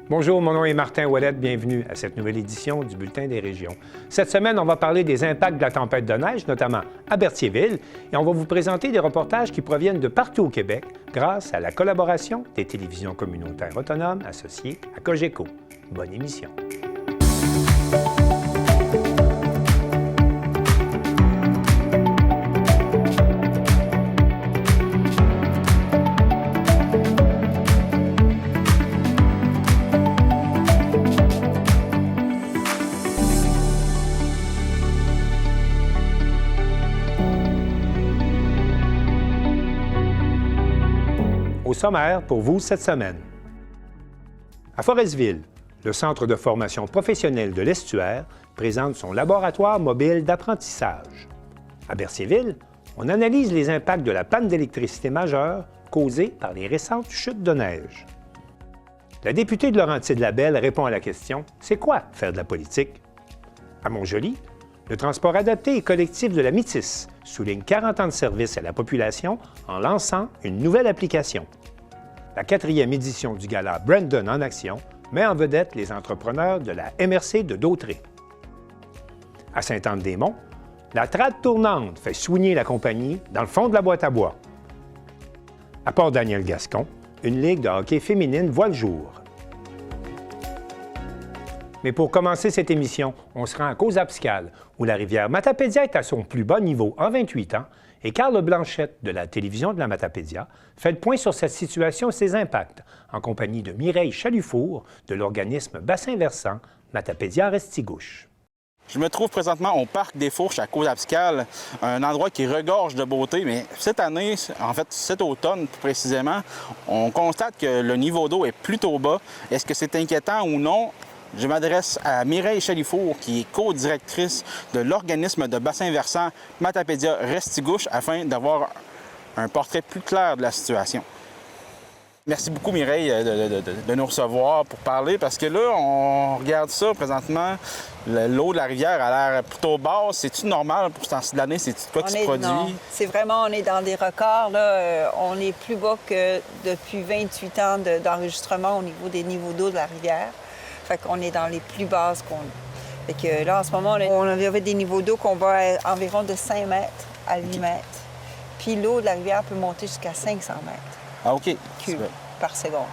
Bonjour, mon nom est Martin Ouellette. Bienvenue à cette nouvelle édition du Bulletin des régions. Cette semaine, on va parler des impacts de la tempête de neige, notamment à Berthierville, et on va vous présenter des reportages qui proviennent de partout au Québec grâce à la collaboration des télévisions communautaires autonomes associées à Cogeco. Bonne émission. Au sommaire pour vous cette semaine. À Forestville, le Centre de formation professionnelle de l'Estuaire présente son laboratoire mobile d'apprentissage. À Berthierville, on analyse les impacts de la panne d'électricité majeure causée par les récentes chutes de neige. La députée de Laurentide-Labelle répond à la question « C'est quoi faire de la politique? » À Montjoly, le transport adapté et collectif de la Métis souligne 40 ans de service à la population en lançant une nouvelle application. La 4e édition du gala Brandon en action met en vedette les entrepreneurs de la MRC de Dautré. À Sainte-Anne-des-Monts, la trade tournante fait soigner la compagnie dans le fond de la boîte à bois. À Port-Daniel-Gascon, une ligue de hockey féminine voit le jour. Mais pour commencer cette émission, on se rend à Causapscal, où la rivière Matapédia est à son plus bas niveau en 28 ans, et Carl Blanchette de la télévision de la Matapédia fait le point sur cette situation et ses impacts, en compagnie de Mireille Chalufour de l'organisme Bassin Versant Matapédia-Restigouche. Je me trouve présentement au Parc des Fourches à Causapscal, un endroit qui regorge de beauté, mais cette année, en fait cet automne plus précisément, on constate que le niveau d'eau est plutôt bas. Est-ce que c'est inquiétant ou non? Je m'adresse à Mireille Chalufour, qui est co-directrice de l'organisme de bassin versant Matapédia-Restigouche, afin d'avoir un portrait plus clair de la situation. Merci beaucoup, Mireille, de nous recevoir pour parler, parce que là, on regarde ça présentement. L'eau de la rivière a l'air plutôt basse. C'est-tu normal pour ce temps-ci de l'année? C'est quoi qui se produit? Non, c'est vraiment, on est dans des records. Là. On est plus bas que depuis 28 ans d'enregistrement au niveau des niveaux d'eau de la rivière. Fait qu'on est dans les plus basses qu'on a. Fait que là, en ce moment, on avait des niveaux d'eau qu'on va à environ de 5 mètres à 8 mètres. Puis l'eau de la rivière peut monter jusqu'à 500 mètres. Ah, OK. Cubes par seconde.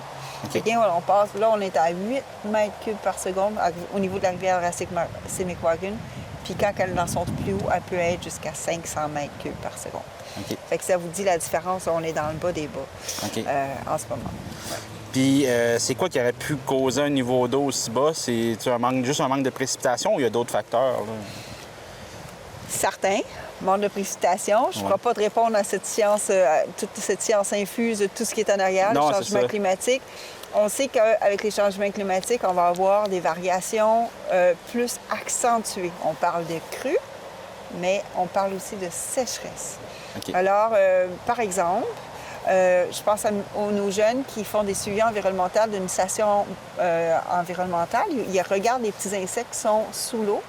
Okay. Fait que, on passe, là, on est à 8 mètres cubes par seconde au niveau de la rivière Assiniquagon. Puis quand elle est dans son plus haut, elle peut être jusqu'à 500 mètres cubes par seconde. Okay. Fait que ça vous dit la différence. On est dans le bas des bas en ce moment. Ouais. Puis, c'est quoi qui aurait pu causer un niveau d'eau aussi bas? C'est juste un manque de précipitation ou il y a d'autres facteurs? Là? Certains. Manque de précipitation. Je ne pourrais pas te répondre à cette science, toute cette science infuse de tout ce qui est en arrière, le changement climatique. On sait qu'avec les changements climatiques, on va avoir des variations plus accentuées. On parle de crues, mais on parle aussi de sécheresse. Okay. Alors, par exemple, je pense à nos jeunes qui font des suivis environnementaux d'une station environnementale. Ils regardent les petits insectes qui sont sous l'eau.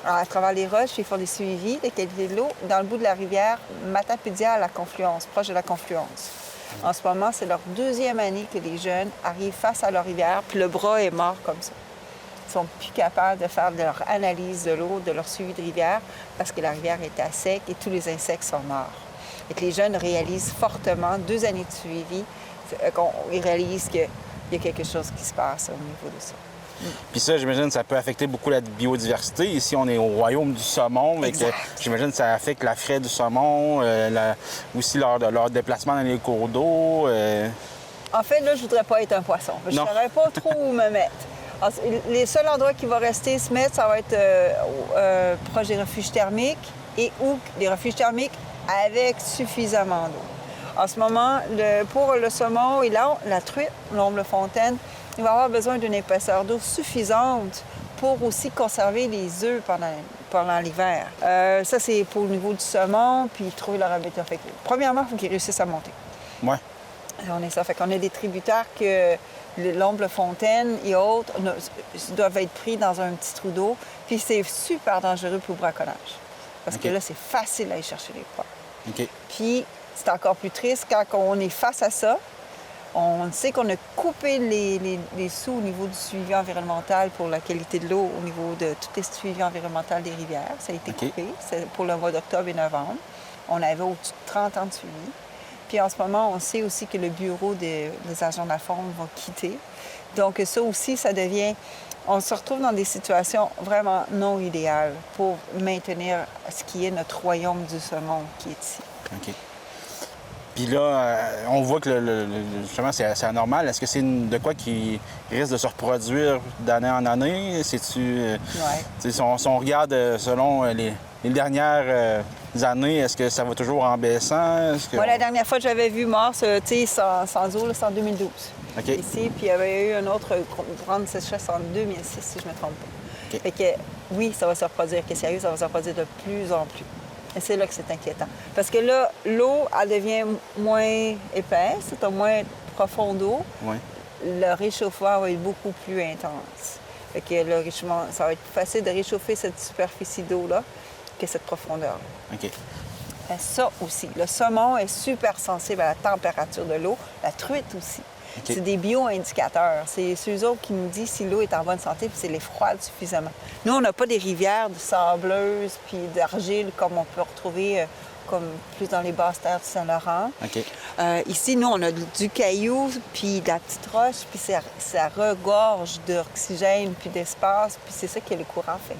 À travers les roches, ils font des suivis des qualités de l'eau dans le bout de la rivière Matapédia à la confluence, proche de la confluence. En ce moment, c'est leur 2e année que les jeunes arrivent face à leur rivière, puis le bras est mort comme ça. Ils sont plus capables de faire leur analyse de l'eau, de leur suivi de rivière, parce que la rivière est à sec et tous les insectes sont morts. Et que les jeunes réalisent fortement, 2 années de suivi, ils réalisent qu'il y a quelque chose qui se passe au niveau de ça. Puis ça, j'imagine, ça peut affecter beaucoup la biodiversité. Ici, on est au royaume du saumon. J'imagine que ça affecte la fraie du saumon, aussi leur déplacement dans les cours d'eau. En fait, là, je voudrais pas être un poisson. Je ne saurais pas trop où me mettre. Alors, les seuls endroits qui vont rester se mettre, ça va être proche des refuges thermiques ou des refuges thermiques avec suffisamment d'eau. En ce moment, pour le saumon et la truite, l'omble-fontaine, il va avoir besoin d'une épaisseur d'eau suffisante pour aussi conserver les œufs pendant l'hiver. Ça, c'est pour le niveau du saumon, puis trouver leur habitat. Fait que, premièrement, il faut qu'ils réussissent à monter. Ouais. On est ça. Fait qu'on a des tributaires que l'omble-fontaine et autres doivent être pris dans un petit trou d'eau, puis c'est super dangereux pour le braconnage. Parce que là, c'est facile à aller chercher les pois. Okay. Puis, c'est encore plus triste quand on est face à ça. On sait qu'on a coupé les sous au niveau du suivi environnemental pour la qualité de l'eau, au niveau de tous les suivis environnementaux des rivières. Ça a été coupé. C'est pour le mois d'octobre et novembre. On avait au-dessus de 30 ans de suivi. Puis en ce moment, on sait aussi que le bureau des agents de la faune va quitter. Donc ça aussi, ça devient... On se retrouve dans des situations vraiment non idéales pour maintenir ce qui est notre royaume du saumon qui est ici. OK. Puis là, on voit que justement, c'est anormal. Est-ce que c'est de quoi qui risque de se reproduire d'année en année? C'est-tu... Si on regarde selon les dernières années, est-ce que ça va toujours en baissant? Moi, la dernière fois que j'avais vu Mars, sans eau, c'est en 2012. Okay. Ici, puis il y avait eu une autre grande sécheresse en 2006, si je ne me trompe pas. Okay. Fait que oui, ça va se reproduire. Que sérieux, ça va se reproduire de plus en plus. Et c'est là que c'est inquiétant. Parce que là, l'eau, elle devient moins épaisse, c'est moins profond d'eau. Oui. Le réchauffement va être beaucoup plus intense. Fait que le réchauffement, ça va être plus facile de réchauffer cette superficie d'eau-là que cette profondeur-là. OK. Ça aussi. Le saumon est super sensible à la température de l'eau. La truite aussi. Okay. C'est des bio-indicateurs. C'est eux autres qui nous disent si l'eau est en bonne santé puis si elle est froide suffisamment. Nous, on n'a pas des rivières de sableuses puis d'argile comme on peut retrouver comme plus dans les basses terres du Saint-Laurent. Okay. Ici, nous, on a du caillou puis de la petite roche puis ça regorge d'oxygène puis d'espace puis c'est ça que le courant fait.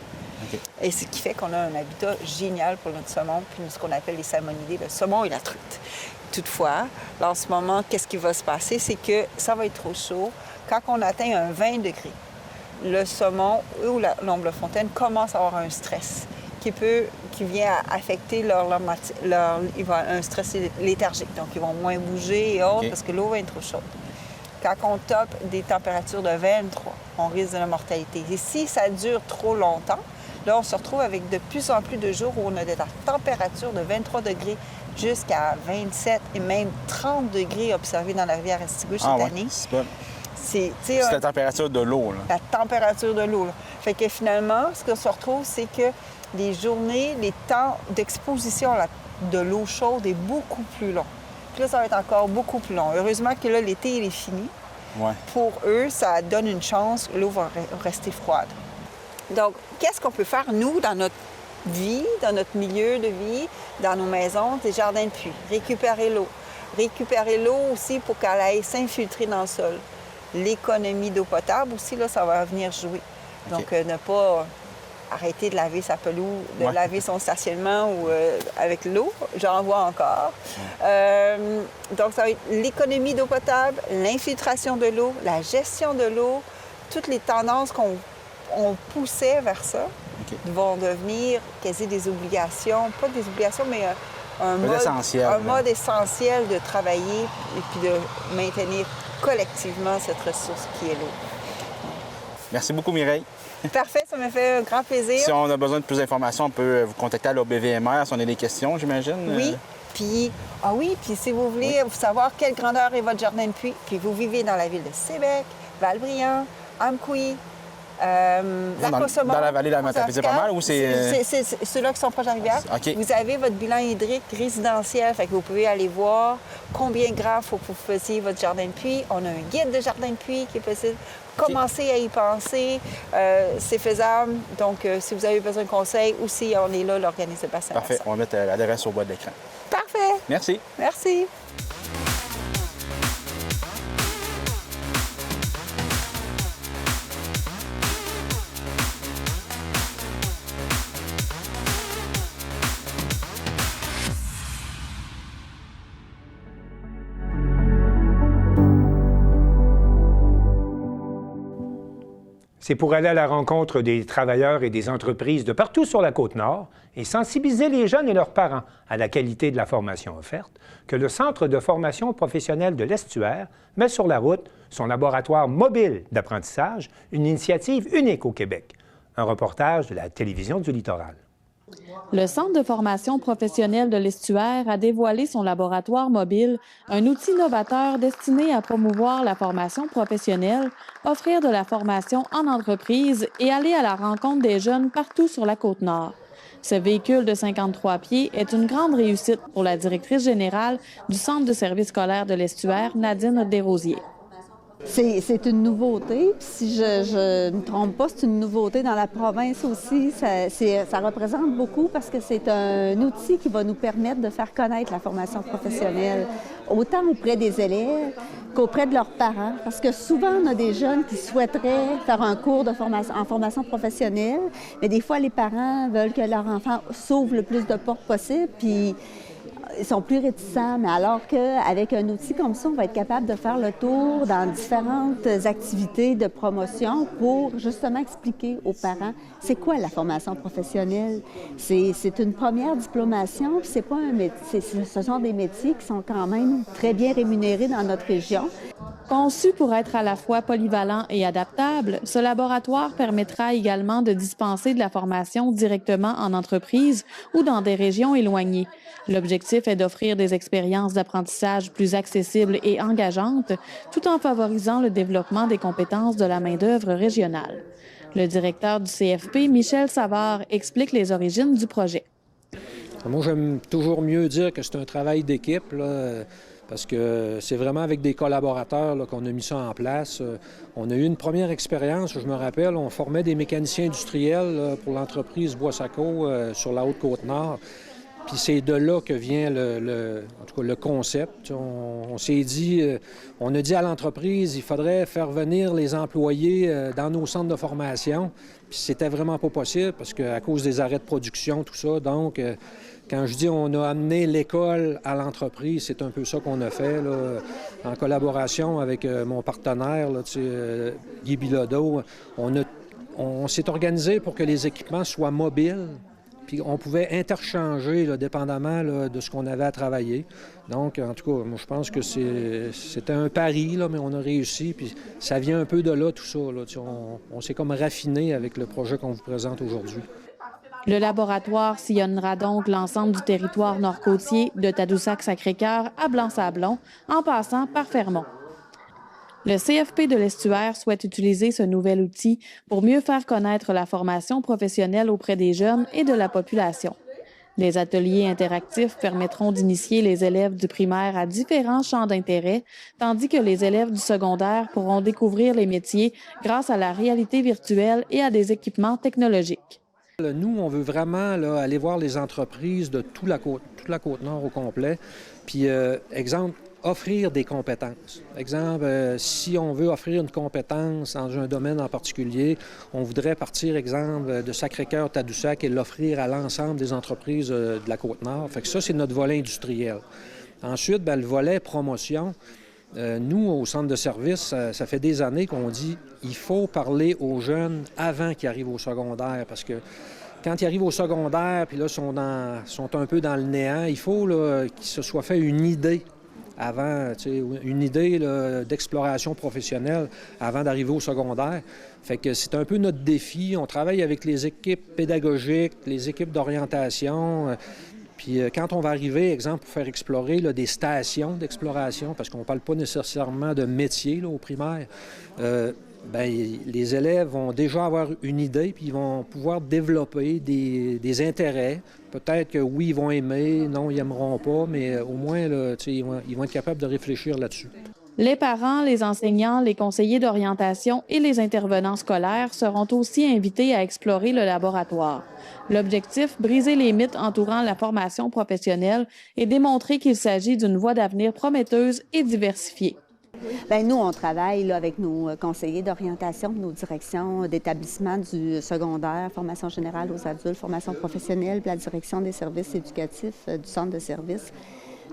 Okay. Et ce qui fait qu'on a un habitat génial pour notre saumon puis ce qu'on appelle les salmonidés, le saumon et la truite. Toutefois, là, en ce moment, qu'est-ce qui va se passer? C'est que ça va être trop chaud. Quand on atteint un 20 degrés, le saumon ou l'omble-fontaine commence à avoir un stress qui vient affecter un stress léthargique. Donc, ils vont moins bouger et autres parce que l'eau va être trop chaude. Quand on tope des températures de 23, on risque de la mortalité. Et si ça dure trop longtemps, là, on se retrouve avec de plus en plus de jours où on a des températures de 23 degrés jusqu'à 27 et même 30 degrés observés dans la rivière Restigouche cette année. C'est la température de l'eau. La température de l'eau. Fait que finalement, ce qu'on se retrouve, c'est que les journées, les temps d'exposition de l'eau chaude est beaucoup plus long. Puis là, ça va être encore beaucoup plus long. Heureusement que là, l'été, il est fini. Ouais. Pour eux, ça donne une chance, l'eau va rester froide. Donc, qu'est-ce qu'on peut faire, nous, dans notre vie, dans notre milieu de vie, dans nos maisons, des jardins de puits? Récupérer l'eau. Récupérer l'eau aussi pour qu'elle aille s'infiltrer dans le sol. L'économie d'eau potable aussi, là, ça va venir jouer. Donc, ne pas arrêter de laver sa pelouse, de laver son stationnement ou avec l'eau. J'en vois encore. Donc, ça va être l'économie d'eau potable, l'infiltration de l'eau, la gestion de l'eau, toutes les tendances qu'on poussait vers ça vont devenir quasi des obligations. Pas des obligations, mais un mode essentiel de travailler et puis de maintenir collectivement cette ressource qui est l'eau. Merci beaucoup, Mireille. Parfait, ça me fait un grand plaisir. Si on a besoin de plus d'informations, on peut vous contacter à l'OBVMR si on a des questions, j'imagine. Oui. Puis si vous voulez savoir quelle grandeur est votre jardin de puits, puis vous vivez dans la ville de Sébec, Val-Brillant, Amqui, Lac-aux-Saumons, dans la vallée de la Matapédia, pas mal, ou c'est... C'est ceux-là qui sont proches de la rivière. Okay. Vous avez votre bilan hydrique résidentiel, fait que vous pouvez aller voir combien de grammes il faut que vous fassiez votre jardin de puits. On a un guide de jardin de puits qui est possible. Commencez à y penser, c'est faisable. Donc, si vous avez besoin de conseils, aussi, on est là, l'organisme de bassin. Parfait, on va mettre l'adresse au bas de l'écran. Parfait. Merci. Merci. C'est pour aller à la rencontre des travailleurs et des entreprises de partout sur la Côte-Nord et sensibiliser les jeunes et leurs parents à la qualité de la formation offerte que le Centre de formation professionnelle de l'Estuaire met sur la route son laboratoire mobile d'apprentissage, une initiative unique au Québec. Un reportage de la Télévision du Littoral. Le Centre de formation professionnelle de l'Estuaire a dévoilé son laboratoire mobile, un outil novateur destiné à promouvoir la formation professionnelle, offrir de la formation en entreprise et aller à la rencontre des jeunes partout sur la Côte-Nord. Ce véhicule de 53 pieds est une grande réussite pour la directrice générale du Centre de services scolaires de l'Estuaire, Nadine Desrosiers. C'est une nouveauté. Si je ne me trompe pas, c'est une nouveauté dans la province aussi. Ça représente beaucoup parce que c'est un outil qui va nous permettre de faire connaître la formation professionnelle, autant auprès des élèves qu'auprès de leurs parents. Parce que souvent, on a des jeunes qui souhaiteraient faire un cours de en formation professionnelle, mais des fois, les parents veulent que leur enfant s'ouvre le plus de portes possible, puis ils sont plus réticents, mais alors qu'avec un outil comme ça, on va être capable de faire le tour dans différentes activités de promotion pour justement expliquer aux parents c'est quoi la formation professionnelle. C'est une première diplomation, puis c'est pas un métier, ce sont des métiers qui sont quand même très bien rémunérés dans notre région. Conçu pour être à la fois polyvalent et adaptable, ce laboratoire permettra également de dispenser de la formation directement en entreprise ou dans des régions éloignées. L'objectif est d'offrir des expériences d'apprentissage plus accessibles et engageantes, tout en favorisant le développement des compétences de la main-d'œuvre régionale. Le directeur du CFP, Michel Savard, explique les origines du projet. Moi, j'aime toujours mieux dire que c'est un travail d'équipe, là, parce que c'est vraiment avec des collaborateurs là, qu'on a mis ça en place. On a eu une première expérience, je me rappelle, on formait des mécaniciens industriels là, pour l'entreprise Boissaco sur la Haute-Côte-Nord. Puis c'est de là que vient en tout cas, le concept. On s'est dit, on a dit à l'entreprise, il faudrait faire venir les employés dans nos centres de formation. Puis c'était vraiment pas possible parce qu'à cause des arrêts de production, tout ça. Donc, quand je dis on a amené l'école à l'entreprise, c'est un peu ça qu'on a fait, là, en collaboration avec mon partenaire, là, Guy Bilodeau. On s'est organisé pour que les équipements soient mobiles. Puis on pouvait interchanger, là, dépendamment là, de ce qu'on avait à travailler. Donc, en tout cas, moi, je pense que c'était un pari, là, mais on a réussi. Puis ça vient un peu de là, tout ça. Là. On s'est comme raffiné avec le projet qu'on vous présente aujourd'hui. Le laboratoire sillonnera donc l'ensemble du territoire nord-côtier, de Tadoussac-Sacré-Cœur à Blanc-Sablon, en passant par Fermont. Le CFP de l'Estuaire souhaite utiliser ce nouvel outil pour mieux faire connaître la formation professionnelle auprès des jeunes et de la population. Des ateliers interactifs permettront d'initier les élèves du primaire à différents champs d'intérêt, tandis que les élèves du secondaire pourront découvrir les métiers grâce à la réalité virtuelle et à des équipements technologiques. Nous, on veut vraiment là, aller voir les entreprises de toute la Côte-Nord au complet. Puis, exemple, offrir des compétences. Exemple, si on veut offrir une compétence dans un domaine en particulier, on voudrait partir, exemple, de Sacré-Cœur-Tadoussac et l'offrir à l'ensemble des entreprises de la Côte-Nord. Fait que ça, c'est notre volet industriel. Ensuite, bien, le volet promotion. Nous, au centre de service, ça fait des années qu'on dit il faut parler aux jeunes avant qu'ils arrivent au secondaire parce que quand ils arrivent au secondaire, puis là, sont un peu dans le néant, il faut là, qu'ils se soient fait une idée avant, une idée là, d'exploration professionnelle avant d'arriver au secondaire. Fait que c'est un peu notre défi. On travaille avec les équipes pédagogiques, les équipes d'orientation. Puis quand on va arriver, exemple, pour faire explorer là, des stations d'exploration, parce qu'on ne parle pas nécessairement de métier là, au primaire, bien, les élèves vont déjà avoir une idée, puis ils vont pouvoir développer des intérêts. Peut-être que oui, ils vont aimer, non, ils n'aimeront pas, mais au moins, là, ils vont être capables de réfléchir là-dessus. Les parents, les enseignants, les conseillers d'orientation et les intervenants scolaires seront aussi invités à explorer le laboratoire. L'objectif, briser les mythes entourant la formation professionnelle et démontrer qu'il s'agit d'une voie d'avenir prometteuse et diversifiée. Bien, nous, on travaille là, avec nos conseillers d'orientation, nos directions d'établissement du secondaire, formation générale aux adultes, formation professionnelle, puis la direction des services éducatifs du centre de services,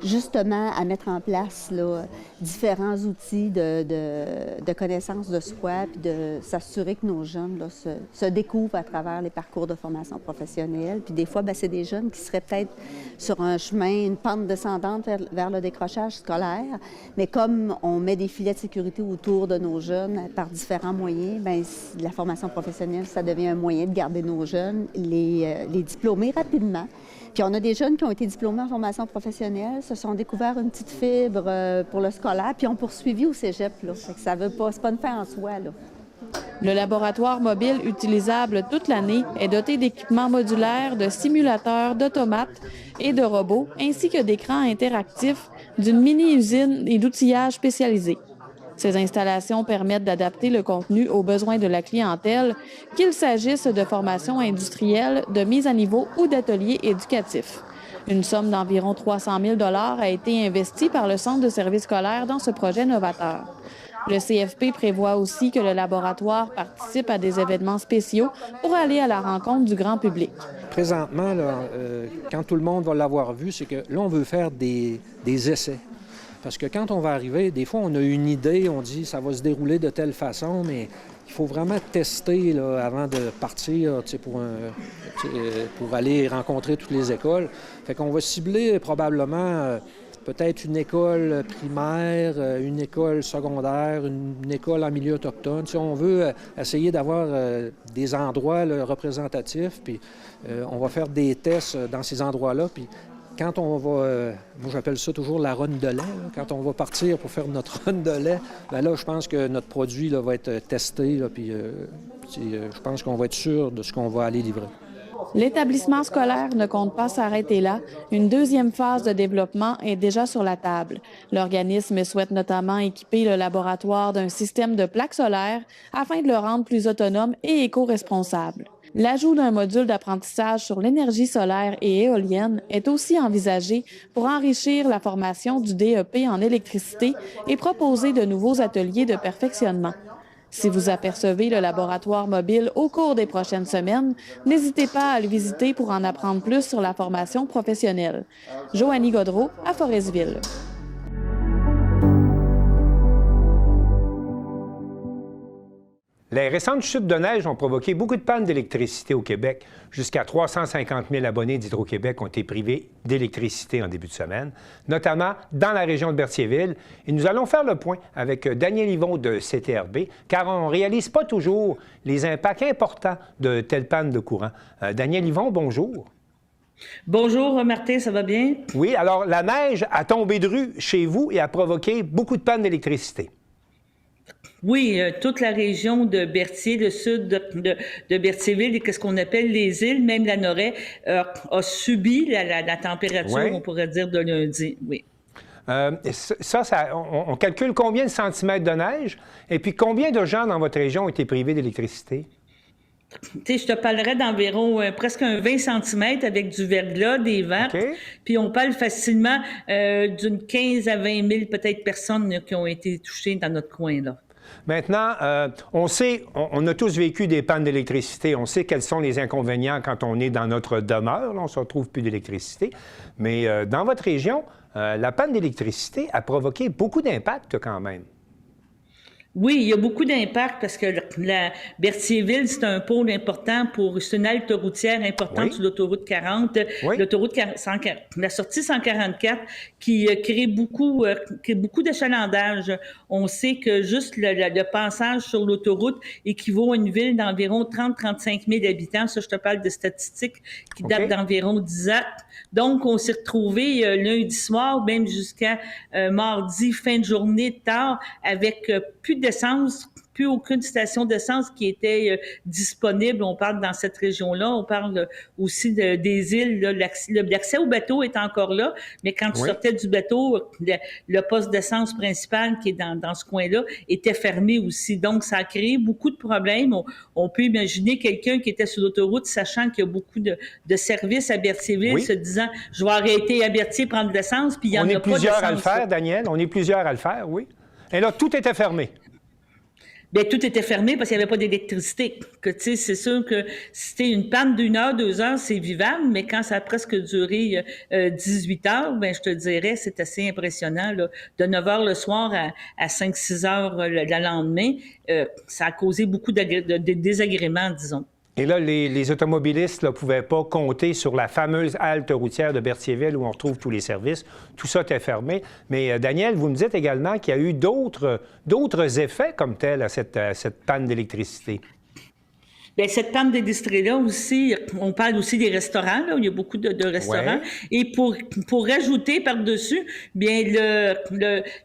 justement à mettre en place là, différents outils de connaissance de soi, puis de s'assurer que nos jeunes là, se découvrent à travers les parcours de formation professionnelle. Puis des fois, bien, c'est des jeunes qui seraient peut-être sur un chemin, une pente descendante vers le décrochage scolaire, mais comme on met des filets de sécurité autour de nos jeunes par différents moyens, bien, la formation professionnelle, ça devient un moyen de garder nos jeunes, les diplômer rapidement. Puis on a des jeunes qui ont été diplômés en formation professionnelle, se sont découverts une petite fibre pour le scolaire, puis ont poursuivi au cégep. Là. Fait que ça veut pas, c'est pas une fin en soi. Là. Le laboratoire mobile utilisable toute l'année est doté d'équipements modulaires, de simulateurs, d'automates et de robots, ainsi que d'écrans interactifs, d'une mini-usine et d'outillage spécialisé. Ces installations permettent d'adapter le contenu aux besoins de la clientèle, qu'il s'agisse de formations industrielles, de mise à niveau ou d'ateliers éducatifs. Une somme d'environ 300 000 $ a été investie par le Centre de services scolaires dans ce projet novateur. Le CFP prévoit aussi que le laboratoire participe à des événements spéciaux pour aller à la rencontre du grand public. Présentement, là, quand tout le monde va l'avoir vu, c'est que là, on veut faire des essais. Parce que quand on va arriver, des fois, on a une idée, on dit ça va se dérouler de telle façon, mais il faut vraiment tester là, avant de partir pour aller rencontrer toutes les écoles. Fait qu'on va cibler probablement peut-être une école primaire, une école secondaire, une école en milieu autochtone. On veut essayer d'avoir des endroits là, représentatifs, puis on va faire des tests dans ces endroits-là, puis quand on va, moi j'appelle ça toujours la run de lait, là. Quand on va partir pour faire notre run de lait, bien là je pense que notre produit là, va être testé, là, puis je pense qu'on va être sûr de ce qu'on va aller livrer. L'établissement scolaire ne compte pas s'arrêter là. Une deuxième phase de développement est déjà sur la table. L'organisme souhaite notamment équiper le laboratoire d'un système de plaques solaires afin de le rendre plus autonome et éco-responsable. L'ajout d'un module d'apprentissage sur l'énergie solaire et éolienne est aussi envisagé pour enrichir la formation du DEP en électricité et proposer de nouveaux ateliers de perfectionnement. Si vous apercevez le laboratoire mobile au cours des prochaines semaines, n'hésitez pas à le visiter pour en apprendre plus sur la formation professionnelle. Joanie Godreau, à Forestville. Les récentes chutes de neige ont provoqué beaucoup de pannes d'électricité au Québec. Jusqu'à 350 000 abonnés d'Hydro-Québec ont été privés d'électricité en début de semaine, notamment dans la région de Berthierville. Et nous allons faire le point avec Daniel Yvon de CTRB, car on ne réalise pas toujours les impacts importants de telles pannes de courant. Daniel Yvon, bonjour. Bonjour, Martin, ça va bien? Oui, alors la neige a tombé de rue chez vous et a provoqué beaucoup de pannes d'électricité. Oui, toute la région de Berthier, le sud de Berthierville, et qu'est-ce qu'on appelle les îles, même la Noret, a subi la température, oui. On pourrait dire, de lundi, oui. On calcule combien de centimètres de neige et puis combien de gens dans votre région ont été privés d'électricité? Tu sais, je te parlerais d'environ presque un 20 cm avec du verglas, des vents. Okay. Puis on parle facilement d'une 15 à 20 000 peut-être personnes qui ont été touchées dans notre coin, là. Maintenant, on sait, on a tous vécu des pannes d'électricité. On sait quels sont les inconvénients quand on est dans notre demeure. Là, on ne se retrouve plus d'électricité. Mais dans votre région, la panne d'électricité a provoqué beaucoup d'impact quand même. Oui, il y a beaucoup d'impact parce que la Berthierville, c'est un pôle important c'est une halte routière importante sur l'autoroute 40, l'autoroute 140, la sortie 144 qui crée beaucoup d'achalandage. On sait que juste le passage sur l'autoroute équivaut à une ville d'environ 30-35 000 habitants. Ça, je te parle de statistiques qui datent d'environ 10 ans. Donc, on s'est retrouvés lundi soir, même jusqu'à mardi, fin de journée, tard, avec plus d'essence, plus aucune station d'essence qui était disponible. On parle dans cette région-là. On parle aussi des îles. Là, l'accès au bateau est encore là, mais quand tu sortais du bateau, le poste d'essence principal qui est dans ce coin-là était fermé aussi. Donc, ça a créé beaucoup de problèmes. On peut imaginer quelqu'un qui était sur l'autoroute, sachant qu'il y a beaucoup de services à Berthierville, se disant « Je vais arrêter à Berthier prendre de l'essence », puis il n'y en a pas d'essence. On est plusieurs à le faire, Daniel. On est plusieurs à le faire, oui. Et là, tout était fermé. Bien, tout était fermé parce qu'il n'y avait pas d'électricité. Tu sais, c'est sûr que si c'était une panne d'1 heure, 2 heures, c'est vivable, mais quand ça a presque duré 18 heures, bien, je te dirais, c'est assez impressionnant, là. De 9 heures le soir à 5-6 heures le lendemain, ça a causé beaucoup de désagréments, disons. Et là, les automobilistes ne pouvaient pas compter sur la fameuse halte routière de Berthierville où on retrouve tous les services. Tout ça était fermé. Mais Daniel, vous me dites également qu'il y a eu d'autres effets comme tels à cette panne d'électricité. Bien, cette panne d'électricité-là aussi, on parle aussi des restaurants, là, où il y a beaucoup de restaurants. Ouais. Et pour rajouter par-dessus, bien,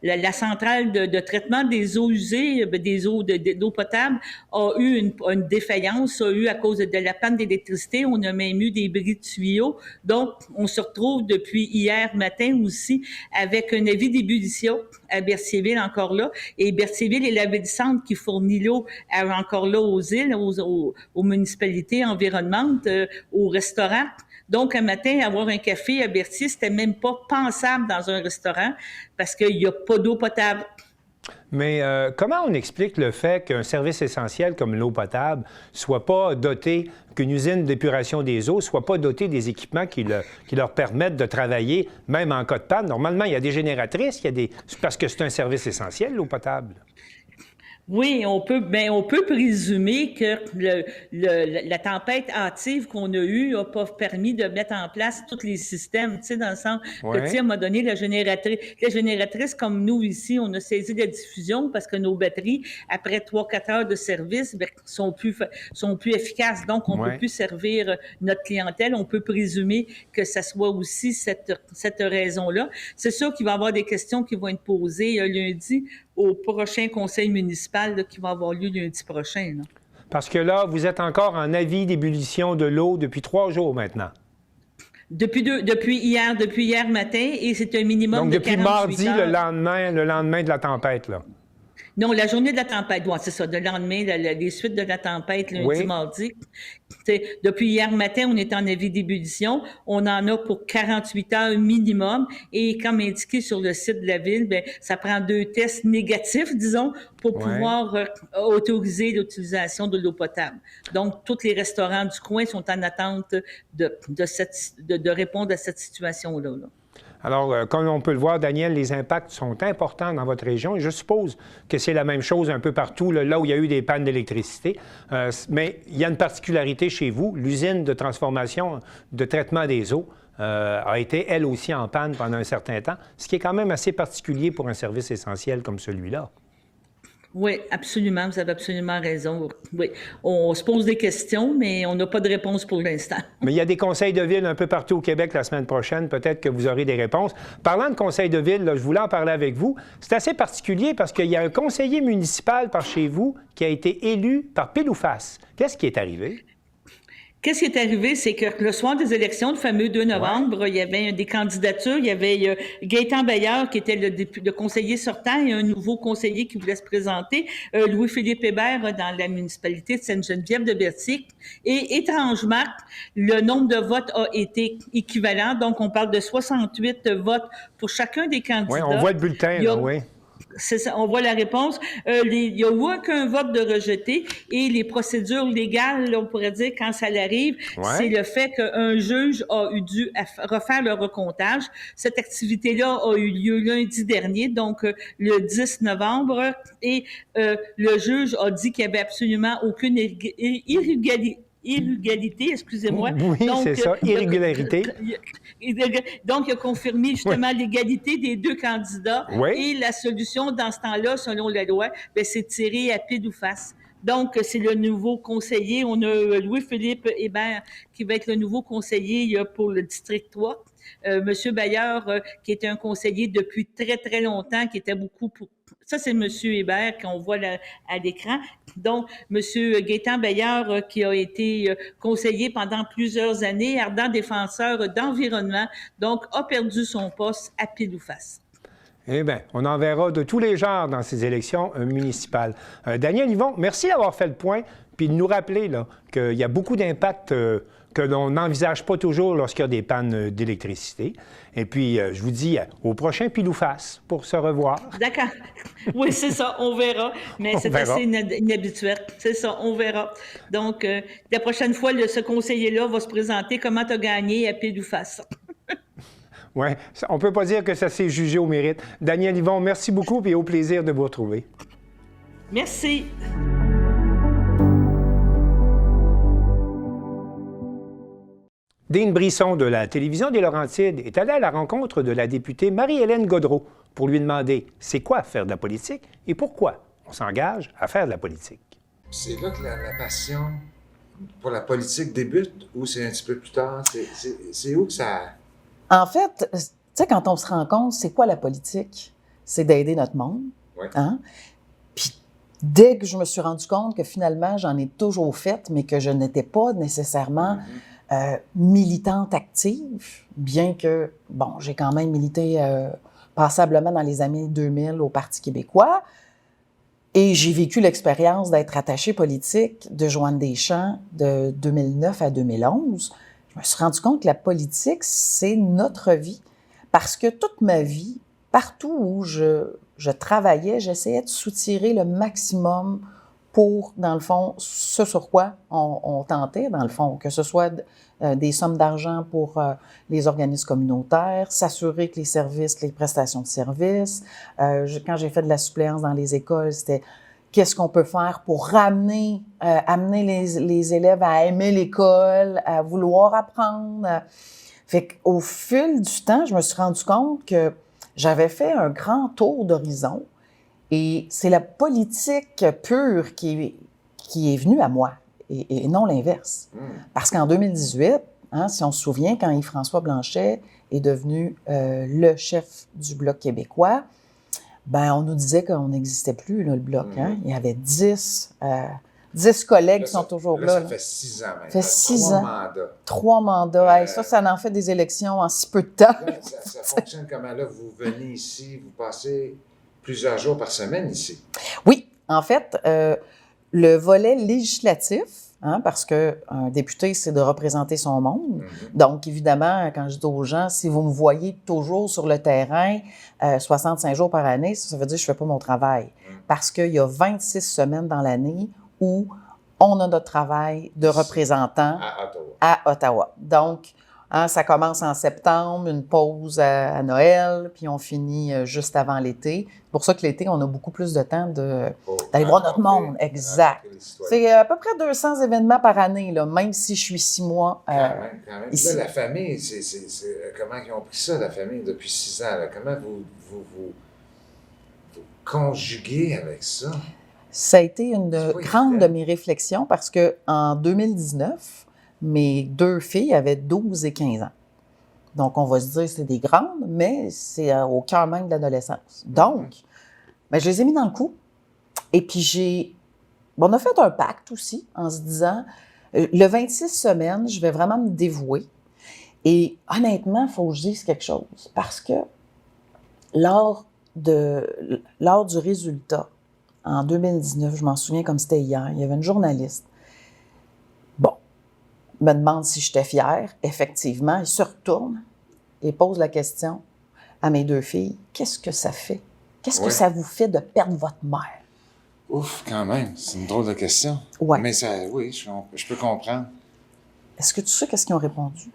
la centrale de traitement des eaux usées, des eaux d'eau potable, a eu une défaillance, a eu à cause de la panne d'électricité. On a même eu des bris de tuyaux. Donc, on se retrouve depuis hier matin aussi avec un avis d'ébullition à Berthierville encore là. Et Berthierville est la ville centre qui fournit l'eau encore là aux îles, aux municipalités environnantes, aux restaurants. Donc, un matin, avoir un café à Berthier, c'était même pas pensable dans un restaurant parce qu'il n'y a pas d'eau potable. Mais comment on explique le fait qu'un service essentiel comme l'eau potable soit pas doté, qu'une usine d'épuration des eaux soit pas dotée des équipements qui leur permettent de travailler, même en cas de panne? Normalement, il y a des génératrices, parce que c'est un service essentiel, l'eau potable. Oui, on peut présumer que la tempête hâtive qu'on a eue n'a pas permis de mettre en place tous les systèmes, tu sais, dans le sens que, tu sais, à un moment donné, la génératrice, comme nous ici, on a saisi la diffusion parce que nos batteries, après 3-4 heures de service, sont plus efficaces. Donc, on ne peut plus servir notre clientèle. On peut présumer que ça soit aussi cette raison-là. C'est sûr qu'il va y avoir des questions qui vont être posées lundi au prochain conseil municipal là, qui va avoir lieu lundi prochain. Là. Parce que là, vous êtes encore en avis d'ébullition de l'eau depuis 3 jours maintenant. Depuis hier matin, et c'est un minimum de 48 heures. Donc, depuis mardi, le lendemain de la tempête, là. Non, la journée de la tempête, ouais, c'est ça, le lendemain, les suites de la tempête, lundi, mardi. Depuis hier matin, on est en avis d'ébullition. On en a pour 48 heures minimum. Et comme indiqué sur le site de la ville, bien, ça prend 2 tests négatifs, disons, pour pouvoir autoriser l'utilisation de l'eau potable. Donc, tous les restaurants du coin sont en attente de répondre à cette situation-là. Là. Alors, comme on peut le voir, Daniel, les impacts sont importants dans votre région et je suppose que c'est la même chose un peu partout, là où il y a eu des pannes d'électricité. Mais il y a une particularité chez vous. L'usine de transformation, de traitement des eaux a été, elle aussi, en panne pendant un certain temps, ce qui est quand même assez particulier pour un service essentiel comme celui-là. Oui, absolument. Vous avez absolument raison. Oui. On se pose des questions, mais on n'a pas de réponse pour l'instant. Mais il y a des conseils de ville un peu partout au Québec la semaine prochaine. Peut-être que vous aurez des réponses. Parlant de conseils de ville, là, je voulais en parler avec vous. C'est assez particulier parce qu'il y a un conseiller municipal par chez vous qui a été élu par pile ou face. Qu'est-ce qui est arrivé? Qu'est-ce qui est arrivé, c'est que le soir des élections, le fameux 2 novembre, il y avait des candidatures. Il y avait Gaétan Bayard, qui était le conseiller sortant, et un nouveau conseiller qui voulait se présenter, Louis-Philippe Hébert, dans la municipalité de Sainte-Geneviève de Berthier. Et étrangement, le nombre de votes a été équivalent. Donc, on parle de 68 votes pour chacun des candidats. Oui, on voit le bulletin, là, oui. C'est ça, on voit la réponse. Il n'y a aucun vote de rejeté et les procédures légales, là, on pourrait dire, quand ça arrive, c'est le fait qu'un juge a eu dû refaire le recomptage. Cette activité-là a eu lieu lundi dernier, donc le 10 novembre, et le juge a dit qu'il n'y avait absolument aucune irrégularité, excusez-moi. Oui, donc, c'est ça, irrégularité. Donc, il a confirmé justement l'égalité des 2 candidats. Et la solution, dans ce temps-là, selon la loi, c'est tirer à pile ou face. Donc, c'est le nouveau conseiller. On a Louis-Philippe Hébert qui va être le nouveau conseiller pour le district 3. Monsieur Bayard, qui était un conseiller depuis très, très longtemps, qui était beaucoup pour... Ça, c'est M. Hébert qu'on voit là, à l'écran. Donc, M. Gaétan Bayard, qui a été conseiller pendant plusieurs années, ardent défenseur d'environnement, donc a perdu son poste à pile ou face. Eh bien, on en verra de tous les genres dans ces élections municipales. Daniel Yvon, merci d'avoir fait le point, puis de nous rappeler qu'il y a beaucoup d'impacts que l'on n'envisage pas toujours lorsqu'il y a des pannes d'électricité. Et puis, je vous dis au prochain pile ou face pour se revoir. D'accord. Oui, c'est ça, on verra. Mais c'est assez inhabituel. C'est ça, on verra. Donc, la prochaine fois, ce conseiller-là va se présenter comment tu as gagné à pile ou face. Oui, on ne peut pas dire que ça s'est jugé au mérite. Daniel Yvon, merci beaucoup et au plaisir de vous retrouver. Merci. Dean Brisson de la télévision des Laurentides est allé à la rencontre de la députée Marie-Hélène Gaudreault pour lui demander c'est quoi faire de la politique et pourquoi on s'engage à faire de la politique. C'est là que la passion pour la politique débute ou c'est un petit peu plus tard? C'est où que ça... En fait, tu sais, quand on se rend compte, c'est quoi la politique? C'est d'aider notre monde. Oui. Hein? Puis dès que je me suis rendu compte que finalement, j'en ai toujours fait, mais que je n'étais pas nécessairement militante active, bien que, bon, j'ai quand même milité passablement dans les années 2000 au Parti québécois, et j'ai vécu l'expérience d'être attachée politique de Joanne Deschamps de 2009 à 2011. Je me suis rendu compte que la politique, c'est notre vie, parce que toute ma vie, partout où je travaillais, j'essayais de soutirer le maximum pour, dans le fond, ce sur quoi on tentait, dans le fond, que ce soit des sommes d'argent pour les organismes communautaires, s'assurer que les services, les prestations de services. Quand j'ai fait de la suppléance dans les écoles, c'était qu'est-ce qu'on peut faire pour amener les élèves à aimer l'école, à vouloir apprendre. Fait qu'au fil du temps, je me suis rendu compte que j'avais fait un grand tour d'horizon et c'est la politique pure qui est venue à moi et non l'inverse. Parce qu'en 2018, si on se souvient, quand Yves-François Blanchet est devenu le chef du Bloc québécois, ben on nous disait qu'on n'existait plus, là, le Bloc. Il y avait 10 collègues qui sont toujours là. Ça fait 6 ans maintenant. Ça fait 6 ans. 3 mandats. 3 mandats. Ça en fait des élections en si peu de temps. Là, ça fonctionne comment? Là, vous venez ici, vous passez plusieurs jours par semaine ici. Oui, en fait, le volet législatif, parce qu'un député, c'est de représenter son monde. Donc, évidemment, quand je dis aux gens, si vous me voyez toujours sur le terrain 65 jours par année, ça veut dire que je ne fais pas mon travail. Parce qu'il y a 26 semaines dans l'année où on a notre travail de représentant à Ottawa. Donc, ça commence en septembre, une pause à Noël, puis on finit juste avant l'été. C'est pour ça que l'été, on a beaucoup plus de temps d'aller voir notre monde. Exact. C'est à peu près 200 événements par année, là, même si je suis 6 mois quand même. ici. Là, la famille, comment ils ont pris ça, la famille, depuis 6 ans? Là? Comment vous conjuguez avec ça? Ça a été une grande de mes réflexions parce qu'en 2019, mes 2 filles avaient 12 et 15 ans. Donc, on va se dire que c'est des grandes, mais c'est au cœur même de l'adolescence. Donc, je les ai mis dans le coup. Et puis, on a fait un pacte aussi en se disant, le 26 semaines, je vais vraiment me dévouer. Et honnêtement, il faut que je dise quelque chose. Parce que lors du résultat, en 2019, je m'en souviens comme c'était hier, il y avait une journaliste. Me demande si j'étais fière. Effectivement, il se retourne et pose la question à mes 2 filles. Qu'est-ce que ça fait? Qu'est-ce que ça vous fait de perdre votre mère? Ouf, quand même. C'est une drôle de question. Ouais. Mais ça, oui, je peux comprendre. Est-ce que tu sais qu'est-ce qu'ils ont répondu?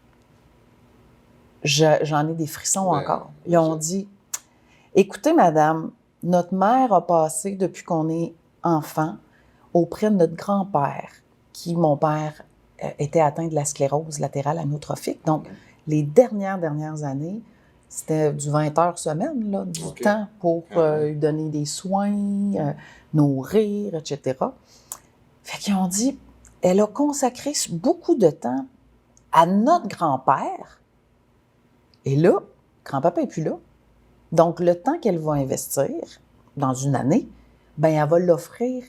J'en ai des frissons encore. Ils ont dit, écoutez, madame, notre mère a passé depuis qu'on est enfant auprès de notre grand-père, qui, mon père, était atteint de la sclérose latérale amyotrophique. Donc, les dernières années, c'était du 20 heures semaine, là, du temps pour lui donner des soins, nourrir, etc. Fait qu'ils ont dit, elle a consacré beaucoup de temps à notre grand-père. Et là, grand-papa n'est plus là. Donc, le temps qu'elle va investir dans une année, ben elle va l'offrir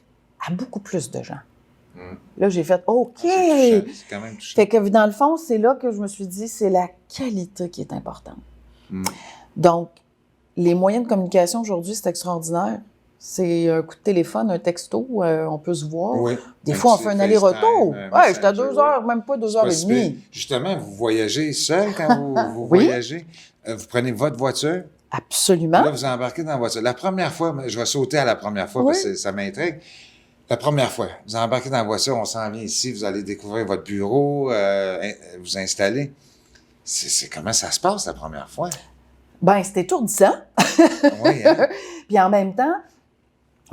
à beaucoup plus de gens. Là, j'ai fait « OK! » C'est quand même touchant. Fait que dans le fond, c'est là que je me suis dit, c'est la qualité qui est importante. Donc, les moyens de communication aujourd'hui, c'est extraordinaire. C'est un coup de téléphone, un texto, on peut se voir. Oui. Des fois, on fait un aller-retour. J'étais à 2 heures, même pas 2 heures et demie. Justement, vous voyagez seul quand vous voyagez? Vous prenez votre voiture? Absolument. Là, vous embarquez dans la voiture. La première fois, je vais sauter à la première fois parce que ça m'intrigue. La première fois, vous embarquez dans la voiture, on s'en vient ici, vous allez découvrir votre bureau, vous installer. C'est comment ça se passe la première fois? Ben, c'est étourdissant. Oui, hein? Puis en même temps,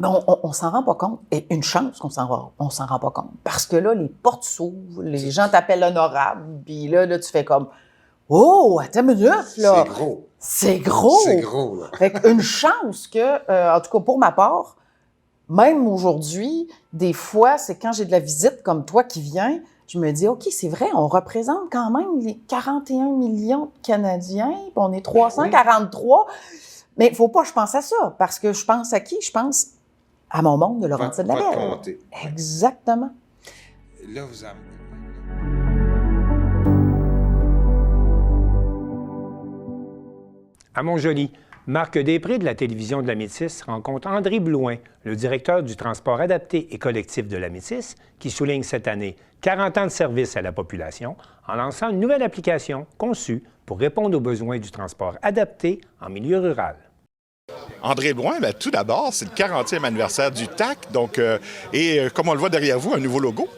on s'en rend pas compte. Et une chance qu'on s'en rend pas compte. Parce que là, les portes s'ouvrent, les gens t'appellent honorable, puis là, tu fais comme « Oh, attends une minute, là! » C'est gros. C'est gros! C'est gros, là. Fait qu'une chance que, en tout cas pour ma part, même aujourd'hui, des fois, c'est quand j'ai de la visite comme toi qui vient, je me dis, OK, c'est vrai, on représente quand même les 41 millions de Canadiens, puis on est 343. Mais il ne faut pas que je pense à ça, parce que je pense à qui? Je pense à mon monde de Laurentides-Labelle. Votre comté. Exactement. Là, vous avez... À Montjoly, Marc Després de la télévision de la Métis rencontre André Blouin, le directeur du transport adapté et collectif de la Métis, qui souligne cette année 40 ans de service à la population en lançant une nouvelle application conçue pour répondre aux besoins du transport adapté en milieu rural. André Blouin, bien, tout d'abord, c'est le 40e anniversaire du TAC, donc, comme on le voit derrière vous, un nouveau logo.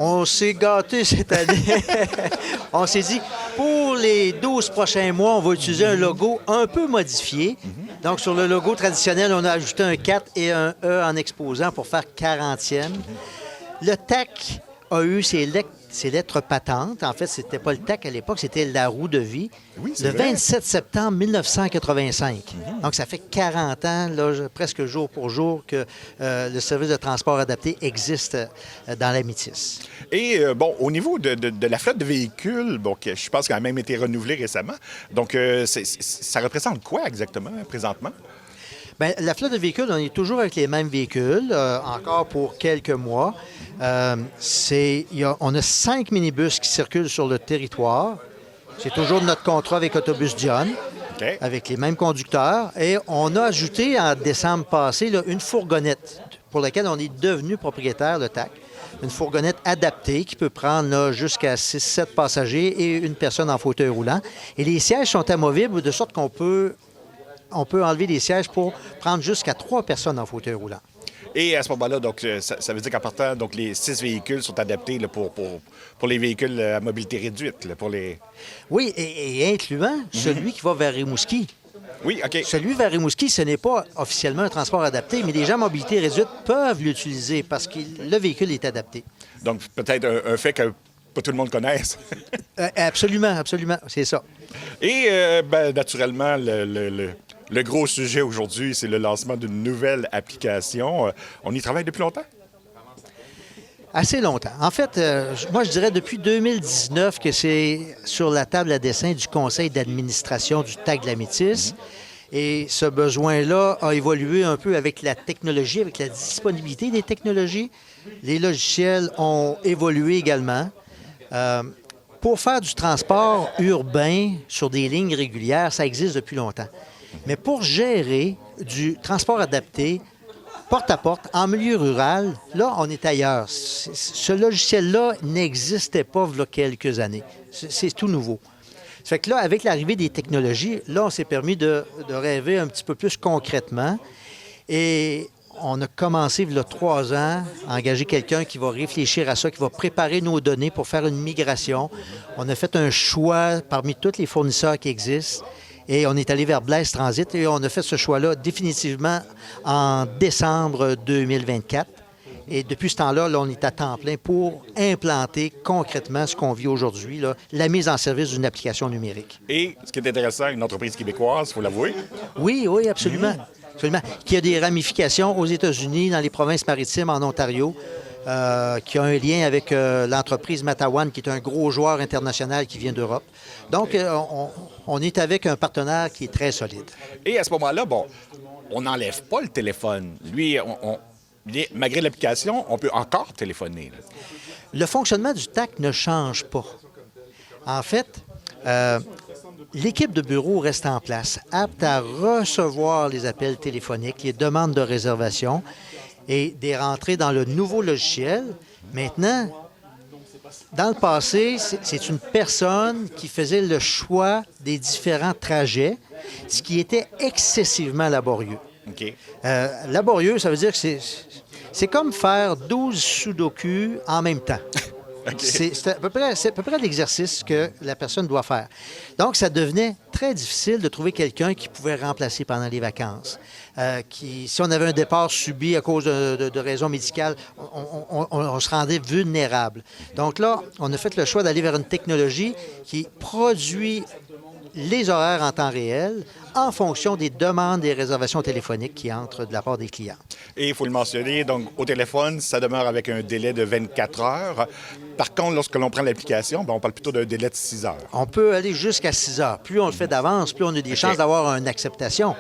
On s'est gâtés cette année. On s'est dit, pour les 12 prochains mois, on va utiliser un logo un peu modifié. Donc, sur le logo traditionnel, on a ajouté un 4 et un E en exposant pour faire 40e. Le TAC a eu ses lettres patentes. En fait, c'était pas le TAC à l'époque, c'était la roue de vie. Oui, le vrai. 27 septembre 1985. Donc, ça fait 40 ans, là, presque jour pour jour, que le service de transport adapté existe dans la Métis. Et au niveau de la flotte de véhicules, je pense qu'elle a même été renouvelée récemment. Donc, ça représente quoi exactement, présentement? Bien, la flotte de véhicules, on est toujours avec les mêmes véhicules, encore pour quelques mois. On a 5 minibus qui circulent sur le territoire. C'est toujours notre contrat avec Autobus Dion, avec les mêmes conducteurs. Et on a ajouté en décembre passé là, une fourgonnette pour laquelle on est devenu propriétaire, le TAC. Une fourgonnette adaptée qui peut prendre là, jusqu'à 6-7 passagers et une personne en fauteuil roulant. Et les sièges sont amovibles de sorte qu'on peut enlever les sièges pour prendre jusqu'à 3 personnes en fauteuil roulant. Et à ce moment-là, donc, ça veut dire qu'en partant, donc, les 6 véhicules sont adaptés là, pour les véhicules à mobilité réduite. Là, pour les... Oui, et incluant celui qui va vers Rimouski. Oui, OK. Celui vers Rimouski, ce n'est pas officiellement un transport adapté, mais les gens à mobilité réduite peuvent l'utiliser parce que le véhicule est adapté. Donc, peut-être un fait que pas tout le monde connaisse. Absolument, c'est ça. Et, naturellement, le gros sujet aujourd'hui, c'est le lancement d'une nouvelle application. On y travaille depuis longtemps? Assez longtemps. En fait, moi, je dirais depuis 2019 que c'est sur la table à dessein du conseil d'administration du TAC de la Métis. Et ce besoin-là a évolué un peu avec la technologie, avec la disponibilité des technologies. Les logiciels ont évolué également. Pour faire du transport urbain sur des lignes régulières, ça existe depuis longtemps. Mais pour gérer du transport adapté, porte à porte, en milieu rural, là, on est ailleurs. Ce logiciel-là n'existait pas il y a quelques années. C'est tout nouveau. Ça fait que là, avec l'arrivée des technologies, là, on s'est permis de rêver un petit peu plus concrètement. Et on a commencé, il y a 3 ans, à engager quelqu'un qui va réfléchir à ça, qui va préparer nos données pour faire une migration. On a fait un choix parmi tous les fournisseurs qui existent. Et on est allé vers Blaise Transit et on a fait ce choix-là définitivement en décembre 2024. Et depuis ce temps-là, là, on est à temps plein pour implanter concrètement ce qu'on vit aujourd'hui, là, la mise en service d'une application numérique. Et ce qui est intéressant, une entreprise québécoise, il faut l'avouer. Oui, absolument. Absolument. Qui a des ramifications aux États-Unis, dans les provinces maritimes, en Ontario, qui a un lien avec l'entreprise Matawan, qui est un gros joueur international qui vient d'Europe. Donc, on est avec un partenaire qui est très solide. Et à ce moment-là, on n'enlève pas le téléphone. Lui, malgré l'application, on peut encore téléphoner. Là. Le fonctionnement du TAC ne change pas. En fait, l'équipe de bureau reste en place, apte à recevoir les appels téléphoniques, les demandes de réservation et des rentrées dans le nouveau logiciel. Maintenant, dans le passé, c'est une personne qui faisait le choix des différents trajets, ce qui était excessivement laborieux. OK. Laborieux, ça veut dire que c'est comme faire 12 sudoku en même temps. Okay. C'est à peu près l'exercice que la personne doit faire. Donc, ça devenait très difficile de trouver quelqu'un qui pouvait remplacer pendant les vacances. Si on avait un départ subi à cause de raisons médicales, on se rendait vulnérable. Donc là, on a fait le choix d'aller vers une technologie qui produit les horaires en temps réel en fonction des demandes et réservations téléphoniques qui entrent de la part des clients. Et il faut le mentionner, donc au téléphone, ça demeure avec un délai de 24 heures. Par contre, lorsque l'on prend l'application, on parle plutôt d'un délai de 6 heures. On peut aller jusqu'à 6 heures. Plus on le fait d'avance, plus on a des chances d'avoir une acceptation.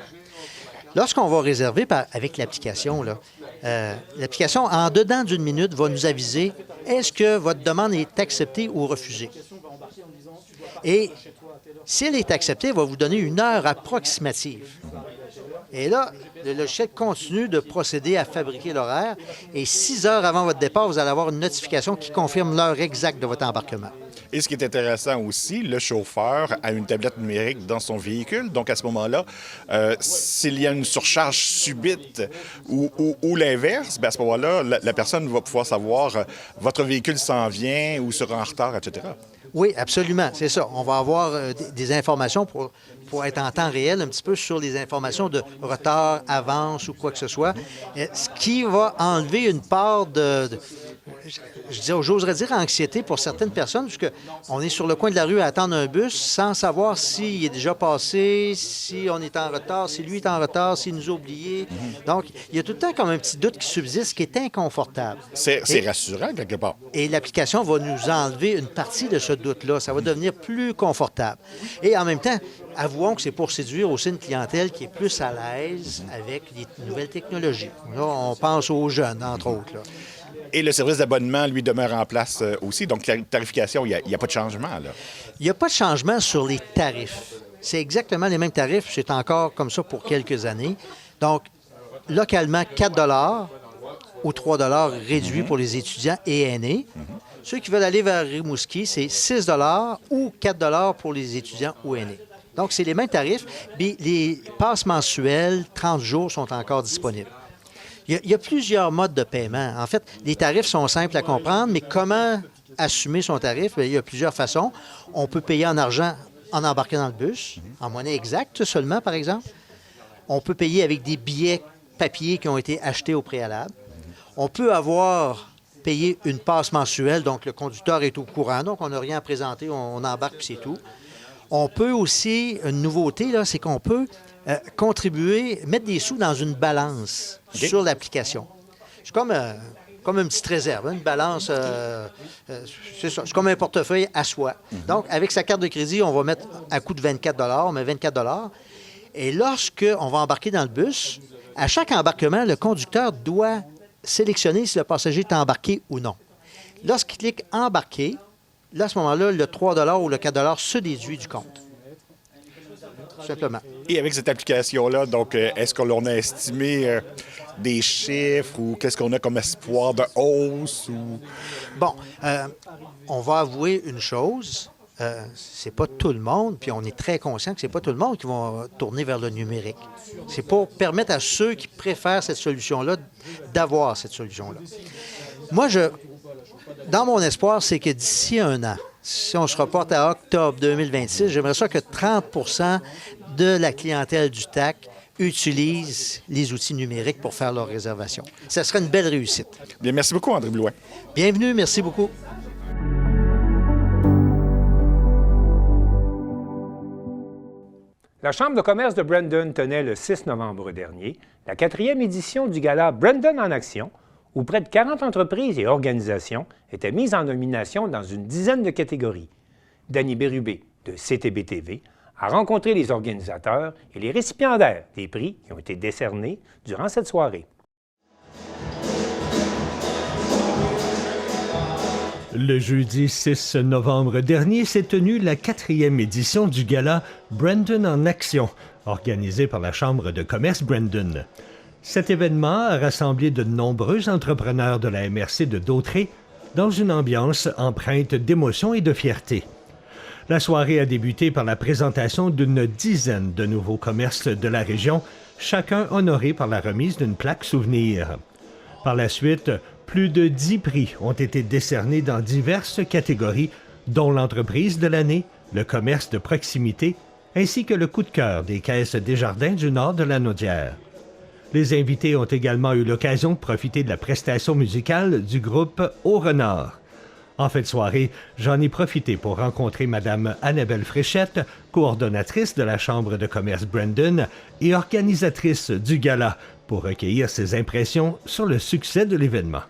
Lorsqu'on va réserver avec l'application, l'application, en dedans d'une minute, va nous aviser est-ce que votre demande est acceptée ou refusée. Et si elle est acceptée, elle va vous donner une heure approximative. Et là, le logiciel continue de procéder à fabriquer l'horaire. Et 6 heures avant votre départ, vous allez avoir une notification qui confirme l'heure exacte de votre embarquement. Et ce qui est intéressant aussi, le chauffeur a une tablette numérique dans son véhicule. Donc, à ce moment-là, s'il y a une surcharge subite ou l'inverse, à ce moment-là, la personne va pouvoir savoir votre véhicule s'en vient ou sera en retard, etc. Oui, absolument, c'est ça. On va avoir des informations pour être en temps réel un petit peu sur les informations de retard, avance ou quoi que ce soit, ce qui va enlever une part j'oserais dire anxiété pour certaines personnes, puisqu'on est sur le coin de la rue à attendre un bus sans savoir s'il est déjà passé, si on est en retard, si lui est en retard, s'il nous a oubliés. Donc, il y a tout le temps comme un petit doute qui subsiste, qui est inconfortable. C'est rassurant, quelque part. Et l'application va nous enlever une partie de ce doute-là. Ça va devenir plus confortable. Et en même temps, avouons que c'est pour séduire aussi une clientèle qui est plus à l'aise avec les nouvelles technologies. Là, on pense aux jeunes, entre autres. Là. Et le service d'abonnement, lui, demeure en place aussi. Donc, la tarification, il n'y a pas de changement, là. Il n'y a pas de changement sur les tarifs. C'est exactement les mêmes tarifs. C'est encore comme ça pour quelques années. Donc, localement, 4 ou 3 réduits pour les étudiants et aînés. Ceux qui veulent aller vers Rimouski, c'est 6 ou 4 pour les étudiants ou aînés. Donc, c'est les mêmes tarifs. Puis les passes mensuelles, 30 jours, sont encore disponibles. Il y a plusieurs modes de paiement. En fait, les tarifs sont simples à comprendre, mais comment assumer son tarif? Bien, il y a plusieurs façons. On peut payer en argent en embarquant dans le bus, en monnaie exacte seulement, par exemple. On peut payer avec des billets papier qui ont été achetés au préalable. On peut avoir payé une passe mensuelle, donc le conducteur est au courant, donc on n'a rien à présenter, on embarque puis c'est tout. On peut aussi, une nouveauté, là, c'est qu'on peut contribuer, mettre des sous dans une balance sur l'application. C'est comme une petite réserve, une balance, c'est ça, c'est comme un portefeuille à soi. Donc, avec sa carte de crédit, on va mettre à coût de 24 on met 24 et lorsqu'on va embarquer dans le bus, à chaque embarquement, le conducteur doit sélectionner si le passager est embarqué ou non. Lorsqu'il clique « Embarquer », là, à ce moment-là, le 3 ou le 4 se déduit du compte. Tout simplement. Et avec cette application-là, donc, est-ce qu'on a estimé des chiffres ou qu'est-ce qu'on a comme espoir de hausse? Ou... Bon, on va avouer une chose. C'est pas tout le monde, puis on est très conscient que c'est pas tout le monde qui va tourner vers le numérique. C'est pour permettre à ceux qui préfèrent cette solution-là d'avoir cette solution-là. Moi, dans mon espoir, c'est que d'ici un an, si on se reporte à octobre 2026, j'aimerais ça que 30 de la clientèle du TAC utilise les outils numériques pour faire leur réservation. Ça serait une belle réussite. Bien, merci beaucoup, André Blouin. Bienvenue, merci beaucoup. La Chambre de commerce de Brandon tenait le 6 novembre dernier la 4e édition du gala Brandon en action, où près de 40 entreprises et organisations étaient mises en nomination dans une dizaine de catégories. Danny Bérubé, de CTB-TV, a rencontré les organisateurs et les récipiendaires des prix qui ont été décernés durant cette soirée. Le jeudi 6 novembre dernier s'est tenue la 4e édition du gala Brandon en action, organisé par la Chambre de commerce Brandon. Cet événement a rassemblé de nombreux entrepreneurs de la MRC de Dautré dans une ambiance empreinte d'émotion et de fierté. La soirée a débuté par la présentation d'une dizaine de nouveaux commerces de la région, chacun honoré par la remise d'une plaque souvenir. Par la suite, plus de 10 prix ont été décernés dans diverses catégories, dont l'entreprise de l'année, le commerce de proximité, ainsi que le coup de cœur des caisses Desjardins du nord de la Naudière. Les invités ont également eu l'occasion de profiter de la prestation musicale du groupe Au Renard. En fin de soirée, j'en ai profité pour rencontrer Mme Annabelle Fréchette, coordonnatrice de la Chambre de commerce Brandon et organisatrice du gala, pour recueillir ses impressions sur le succès de l'événement.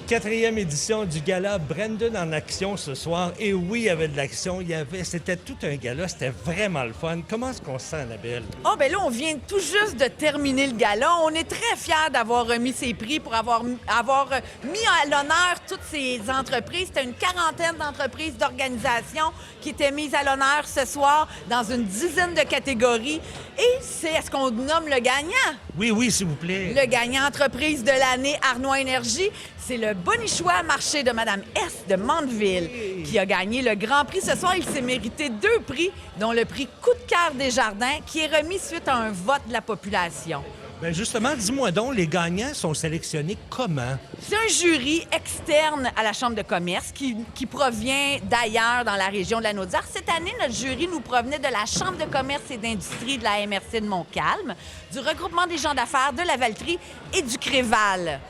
4e édition du gala Brandon en action ce soir. Et oui, il y avait de l'action, c'était tout un gala, c'était vraiment le fun. Comment est-ce qu'on se sent, Annabelle? Oh, ben là, on vient tout juste de terminer le gala. On est très fiers d'avoir remis ces prix pour avoir mis à l'honneur toutes ces entreprises. C'était une quarantaine d'entreprises, d'organisations qui étaient mises à l'honneur ce soir dans une dizaine de catégories. Et est-ce qu'on nomme le gagnant? Oui, s'il vous plaît. Le gagnant entreprise de l'année, Arnois Énergie, c'est le Bonichois marché de Mme S. de Mandeville qui a gagné le grand prix. Ce soir, il s'est mérité 2 prix, dont le prix Coup de cœur des jardins, qui est remis suite à un vote de la population. Bien justement, dis-moi donc, les gagnants sont sélectionnés comment? C'est un jury externe à la Chambre de commerce qui provient d'ailleurs dans la région de la Naudière. Cette année, notre jury nous provenait de la Chambre de commerce et d'industrie de la MRC de Montcalm, du regroupement des gens d'affaires de la Valtrie et du Créval.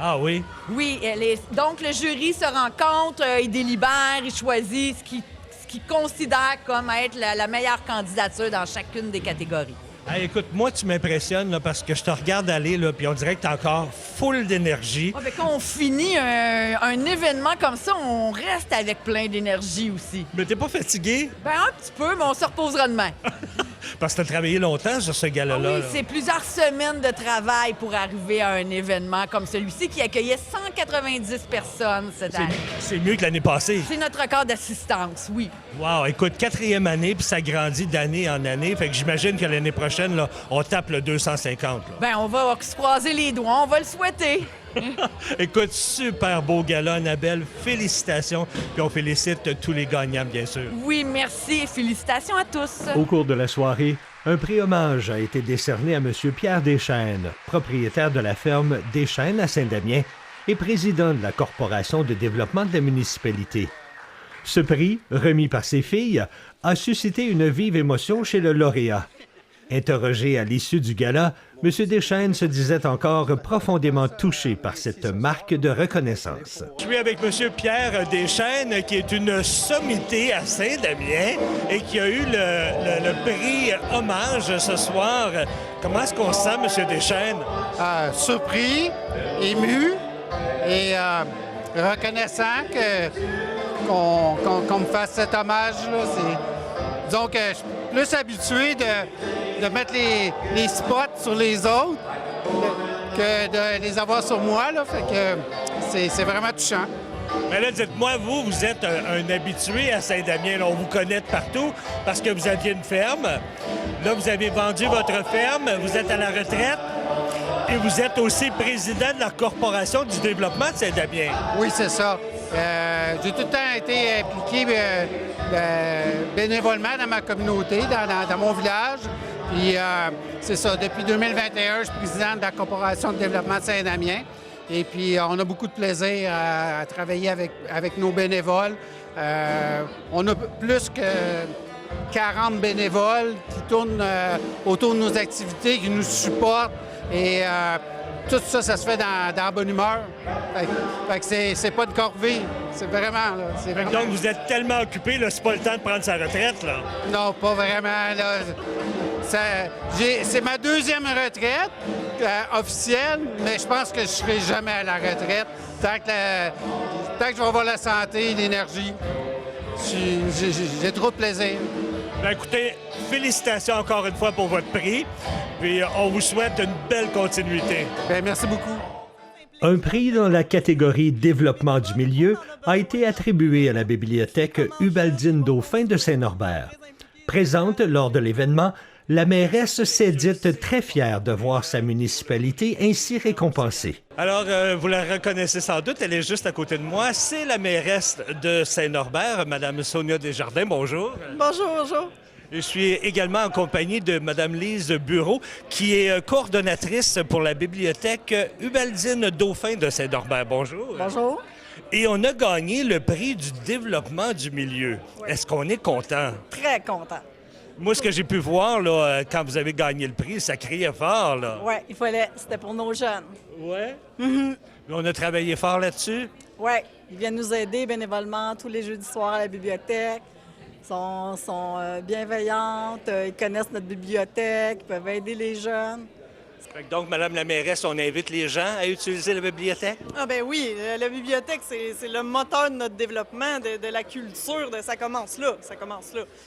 Ah oui? Oui, donc le jury se rencontre, il délibère, il choisit ce qu'il considère comme être la meilleure candidature dans chacune des catégories. Hey, écoute, moi, tu m'impressionnes là, parce que je te regarde aller, là, puis on dirait que tu es encore full d'énergie. Ah, ben, quand on finit un événement comme ça, on reste avec plein d'énergie aussi. Mais t'es pas fatigué? Ben un petit peu, mais on se reposera demain. Parce que tu as travaillé longtemps sur ce gala-là. Oui, c'est plusieurs semaines de travail pour arriver à un événement comme celui-ci qui accueillait 190 personnes cette année. C'est mieux que l'année passée. C'est notre record d'assistance, oui. Wow, écoute, 4e année, puis ça grandit d'année en année. Fait que j'imagine que l'année prochaine, là, on tape le 250. Là. Ben, on va se croiser les doigts, on va le souhaiter. Écoute, super beau gala, Annabelle. Félicitations. Puis on félicite tous les gagnants, bien sûr. Oui, merci. Félicitations à tous. Au cours de la soirée, un prix hommage a été décerné à M. Pierre Deschênes, propriétaire de la ferme Deschênes à Saint-Damien et président de la Corporation de développement de la municipalité. Ce prix, remis par ses filles, a suscité une vive émotion chez le lauréat. Interrogé à l'issue du gala, M. Deschênes se disait encore profondément touché par cette marque de reconnaissance. Je suis avec M. Pierre Deschênes, qui est une sommité à Saint-Damien et qui a eu le prix hommage ce soir. Comment est-ce qu'on se sent, M. Deschênes? Surpris, ému et reconnaissant qu'on me fasse cet hommage-là. Disons que je suis plus habitué de mettre les spots sur les autres que de les avoir sur moi. Là. Fait que c'est vraiment touchant. Mais là, dites-moi, vous êtes un habitué à Saint-Damien. Là, on vous connaît de partout parce que vous aviez une ferme. Là, vous avez vendu votre ferme, vous êtes à la retraite et vous êtes aussi président de la Corporation du développement de Saint-Damien. Oui, c'est ça. J'ai tout le temps été impliqué bénévolement dans ma communauté, dans mon village. Puis c'est ça, depuis 2021, je suis président de la Corporation de développement de Saint-Damien. Et puis on a beaucoup de plaisir à travailler avec nos bénévoles. On a plus que 40 bénévoles qui tournent autour de nos activités, qui nous supportent. Et tout ça, ça se fait dans la bonne humeur. Fait que c'est pas de corvée. C'est vraiment, là. Vraiment... Donc, vous êtes tellement occupé, là, c'est pas le temps de prendre sa retraite, là? Non, pas vraiment, là. C'est ma 2e retraite officielle, mais je pense que je serai jamais à la retraite. Tant que je vais avoir la santé et l'énergie, j'ai trop de plaisir. Bien, écoutez, félicitations encore une fois pour votre prix. Puis on vous souhaite une belle continuité. Bien, merci beaucoup. Un prix dans la catégorie Développement du milieu a été attribué à la bibliothèque Ubaldine Dauphin de Saint-Norbert. Présente lors de l'événement, la mairesse s'est dite très fière de voir sa municipalité ainsi récompensée. Alors, vous la reconnaissez sans doute, elle est juste à côté de moi. C'est la mairesse de Saint-Norbert, Mme Sonia Desjardins. Bonjour. Bonjour, bonjour. Je suis également en compagnie de Mme Lise Bureau, qui est coordonnatrice pour la bibliothèque Ubaldine Dauphin de Saint-Norbert. Bonjour. Bonjour. Et on a gagné le prix du développement du milieu. Oui. Est-ce qu'on est content? Très content. Moi, ce que j'ai pu voir, là, quand vous avez gagné le prix, ça criait fort, là. Oui, il fallait. C'était pour nos jeunes. Oui? Mm-hmm. On a travaillé fort là-dessus? Oui, ils viennent nous aider bénévolement tous les jeudis soirs à la bibliothèque. Ils sont bienveillantes, ils connaissent notre bibliothèque, ils peuvent aider les jeunes. Donc, Madame la mairesse, on invite les gens à utiliser la bibliothèque? Ah ben oui, la bibliothèque, c'est le moteur de notre développement, de la culture, ça commence là,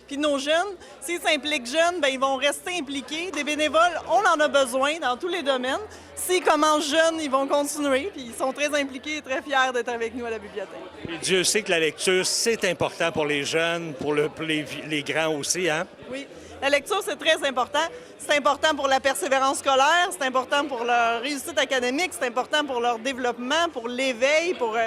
Puis nos jeunes, s'ils s'impliquent jeunes, ben ils vont rester impliqués. Des bénévoles, on en a besoin dans tous les domaines. S'ils commencent jeunes, ils vont continuer, puis ils sont très impliqués et très fiers d'être avec nous à la bibliothèque. Et Dieu sait que la lecture, c'est important pour les jeunes, pour les grands aussi, hein? Oui. La lecture, c'est très important. C'est important pour la persévérance scolaire, c'est important pour leur réussite académique, c'est important pour leur développement, pour l'éveil, pour...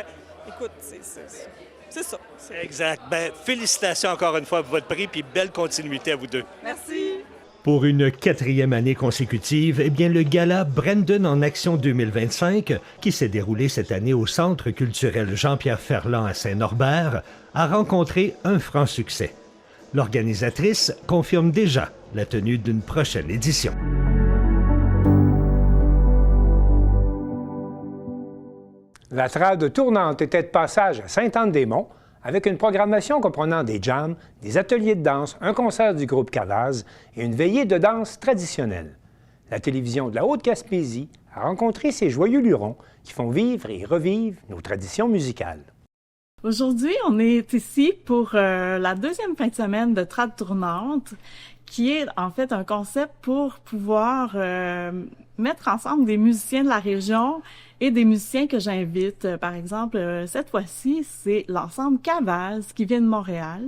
Écoute, c'est ça. Exact. Bien, félicitations encore une fois pour votre prix, puis belle continuité à vous deux. Merci. Pour une 4e année consécutive, eh bien, le gala Brandon en Action 2025, qui s'est déroulé cette année au Centre culturel Jean-Pierre Ferland à Saint-Norbert, a rencontré un franc succès. L'organisatrice confirme déjà la tenue d'une prochaine édition. La trad tournante était de passage à Sainte-Anne-des-Monts avec une programmation comprenant des jams, des ateliers de danse, un concert du groupe Cavaz et une veillée de danse traditionnelle. La télévision de la Haute-Gaspésie a rencontré ces joyeux lurons qui font vivre et revivre nos traditions musicales. Aujourd'hui, on est ici pour la 2e fin de semaine de Trad tournante, qui est en fait un concept pour pouvoir mettre ensemble des musiciens de la région et des musiciens que j'invite. Par exemple, cette fois-ci, c'est l'ensemble Cavaz qui vient de Montréal.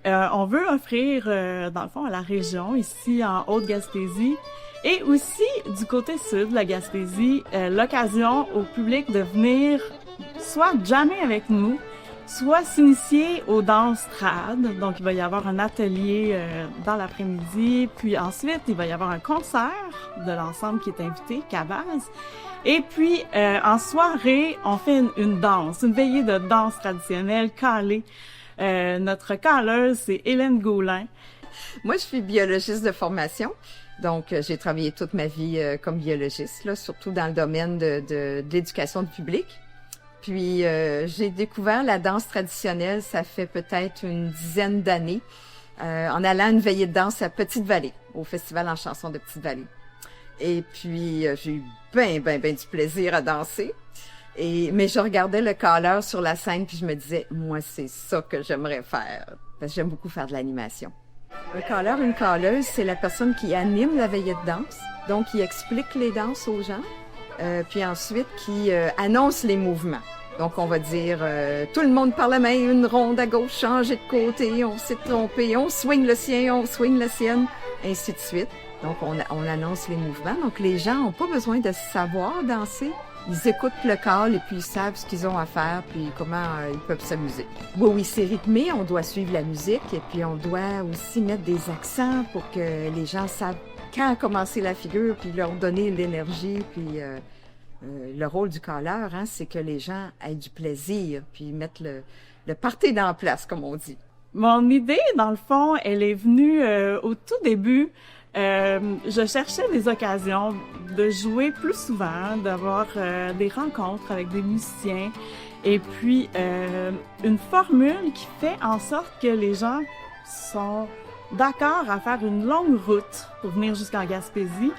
On veut offrir, dans le fond, à la région, ici en Haute-Gaspésie, et aussi du côté sud de la Gaspésie, l'occasion au public de venir soit jammer avec nous, soit s'initier aux danses trad. Donc, il va y avoir un atelier dans l'après-midi, puis ensuite, il va y avoir un concert de l'ensemble qui est invité, Cavaz. Et puis, en soirée, on fait une danse, une veillée de danse traditionnelle calée. Notre caleuse, c'est Hélène Gaulin. Moi, je suis biologiste de formation. Donc, j'ai travaillé toute ma vie comme biologiste, là, surtout dans le domaine de l'éducation du public. Puis, j'ai découvert la danse traditionnelle, ça fait peut-être une dizaine d'années, en allant à une veillée de danse à Petite-Vallée, au Festival en chanson de Petite-Vallée. Et puis, j'ai eu ben du plaisir à danser. Mais je regardais le caleur sur la scène puis je me disais, moi, c'est ça que j'aimerais faire. Parce que j'aime beaucoup faire de l'animation. Un caleur, une caleuse, c'est la personne qui anime la veillée de danse. Donc, qui explique les danses aux gens. Puis ensuite, qui annonce les mouvements. Donc, on va dire, tout le monde par la main, une ronde à gauche, changer de côté, on s'est trompé, on swing le sien, on swing la sienne, ainsi de suite. Donc, on annonce les mouvements. Donc, les gens n'ont pas besoin de savoir danser. Ils écoutent le call et puis ils savent ce qu'ils ont à faire puis comment ils peuvent s'amuser. Oui, c'est rythmé, on doit suivre la musique et puis on doit aussi mettre des accents pour que les gens savent quand commencer la figure puis leur donner l'énergie. Puis le rôle du calleur, hein, c'est que les gens aient du plaisir puis mettre le party dans la place, comme on dit. Mon idée, dans le fond, elle est venue au tout début. Je cherchais des occasions de jouer plus souvent, d'avoir des rencontres avec des musiciens et puis une formule qui fait en sorte que les gens sont d'accord à faire une longue route pour venir jusqu'en Gaspésie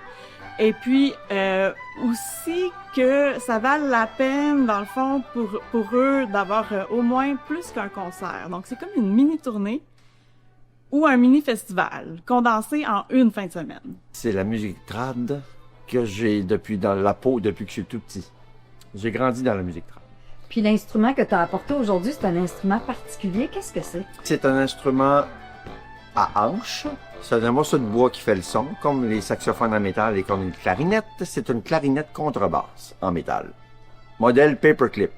et puis aussi que ça vale la peine, dans le fond, pour eux d'avoir au moins plus qu'un concert. Donc, c'est comme une mini-tournée ou un mini-festival condensé en une fin de semaine. C'est la musique trad que j'ai dans la peau depuis que je suis tout petit. J'ai grandi dans la musique trad. Puis l'instrument que tu as apporté aujourd'hui, c'est un instrument particulier. Qu'est-ce que c'est? C'est un instrument à hanches. C'est un morceau de bois qui fait le son, comme les saxophones en métal et comme une clarinette. C'est une clarinette contrebasse en métal. Modèle paperclip.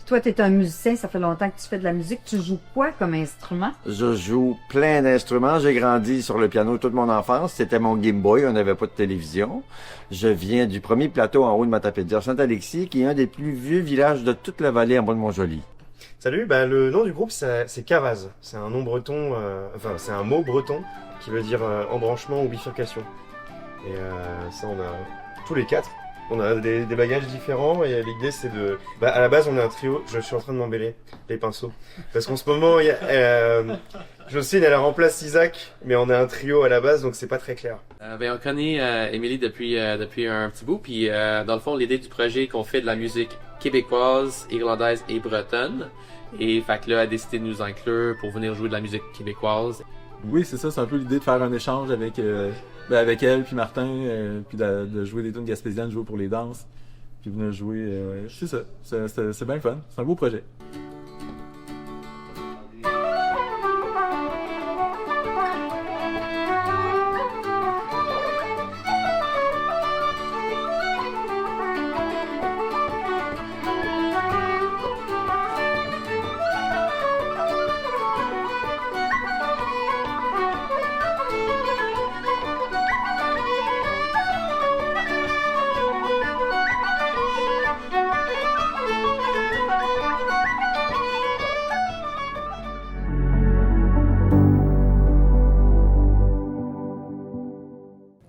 toi, tu es un musicien, ça fait longtemps que tu fais de la musique. Tu joues quoi comme instrument? Je joue plein d'instruments. J'ai grandi sur le piano toute mon enfance. C'était mon Game Boy. On n'avait pas de télévision. Je viens du premier plateau en haut de Matapédia, Saint-Alexis, qui est un des plus vieux villages de toute la vallée en bas de Montjoly. Salut, le nom du groupe, c'est Cavaz. C'est un nom breton, c'est un mot breton qui veut dire embranchement ou bifurcation. Et ça, on a tous les 4. On a des bagages différents et l'idée c'est de... à la base on est un trio, je suis en train de m'embêler les pinceaux. Parce qu'en ce moment, Jocelyne elle remplace Isaac, mais on est un trio à la base donc c'est pas très clair. On connaît Émilie depuis un petit bout, puis dans le fond l'idée du projet est qu'on fait de la musique québécoise, irlandaise et bretonne. Et fait que là, elle a décidé de nous inclure pour venir jouer de la musique québécoise. Oui, c'est ça, c'est un peu l'idée de faire un échange avec elle puis Martin, puis de jouer des tunes gaspésiennes, jouer pour les danses, puis venir jouer, c'est ça, c'est bien le fun, c'est un beau projet.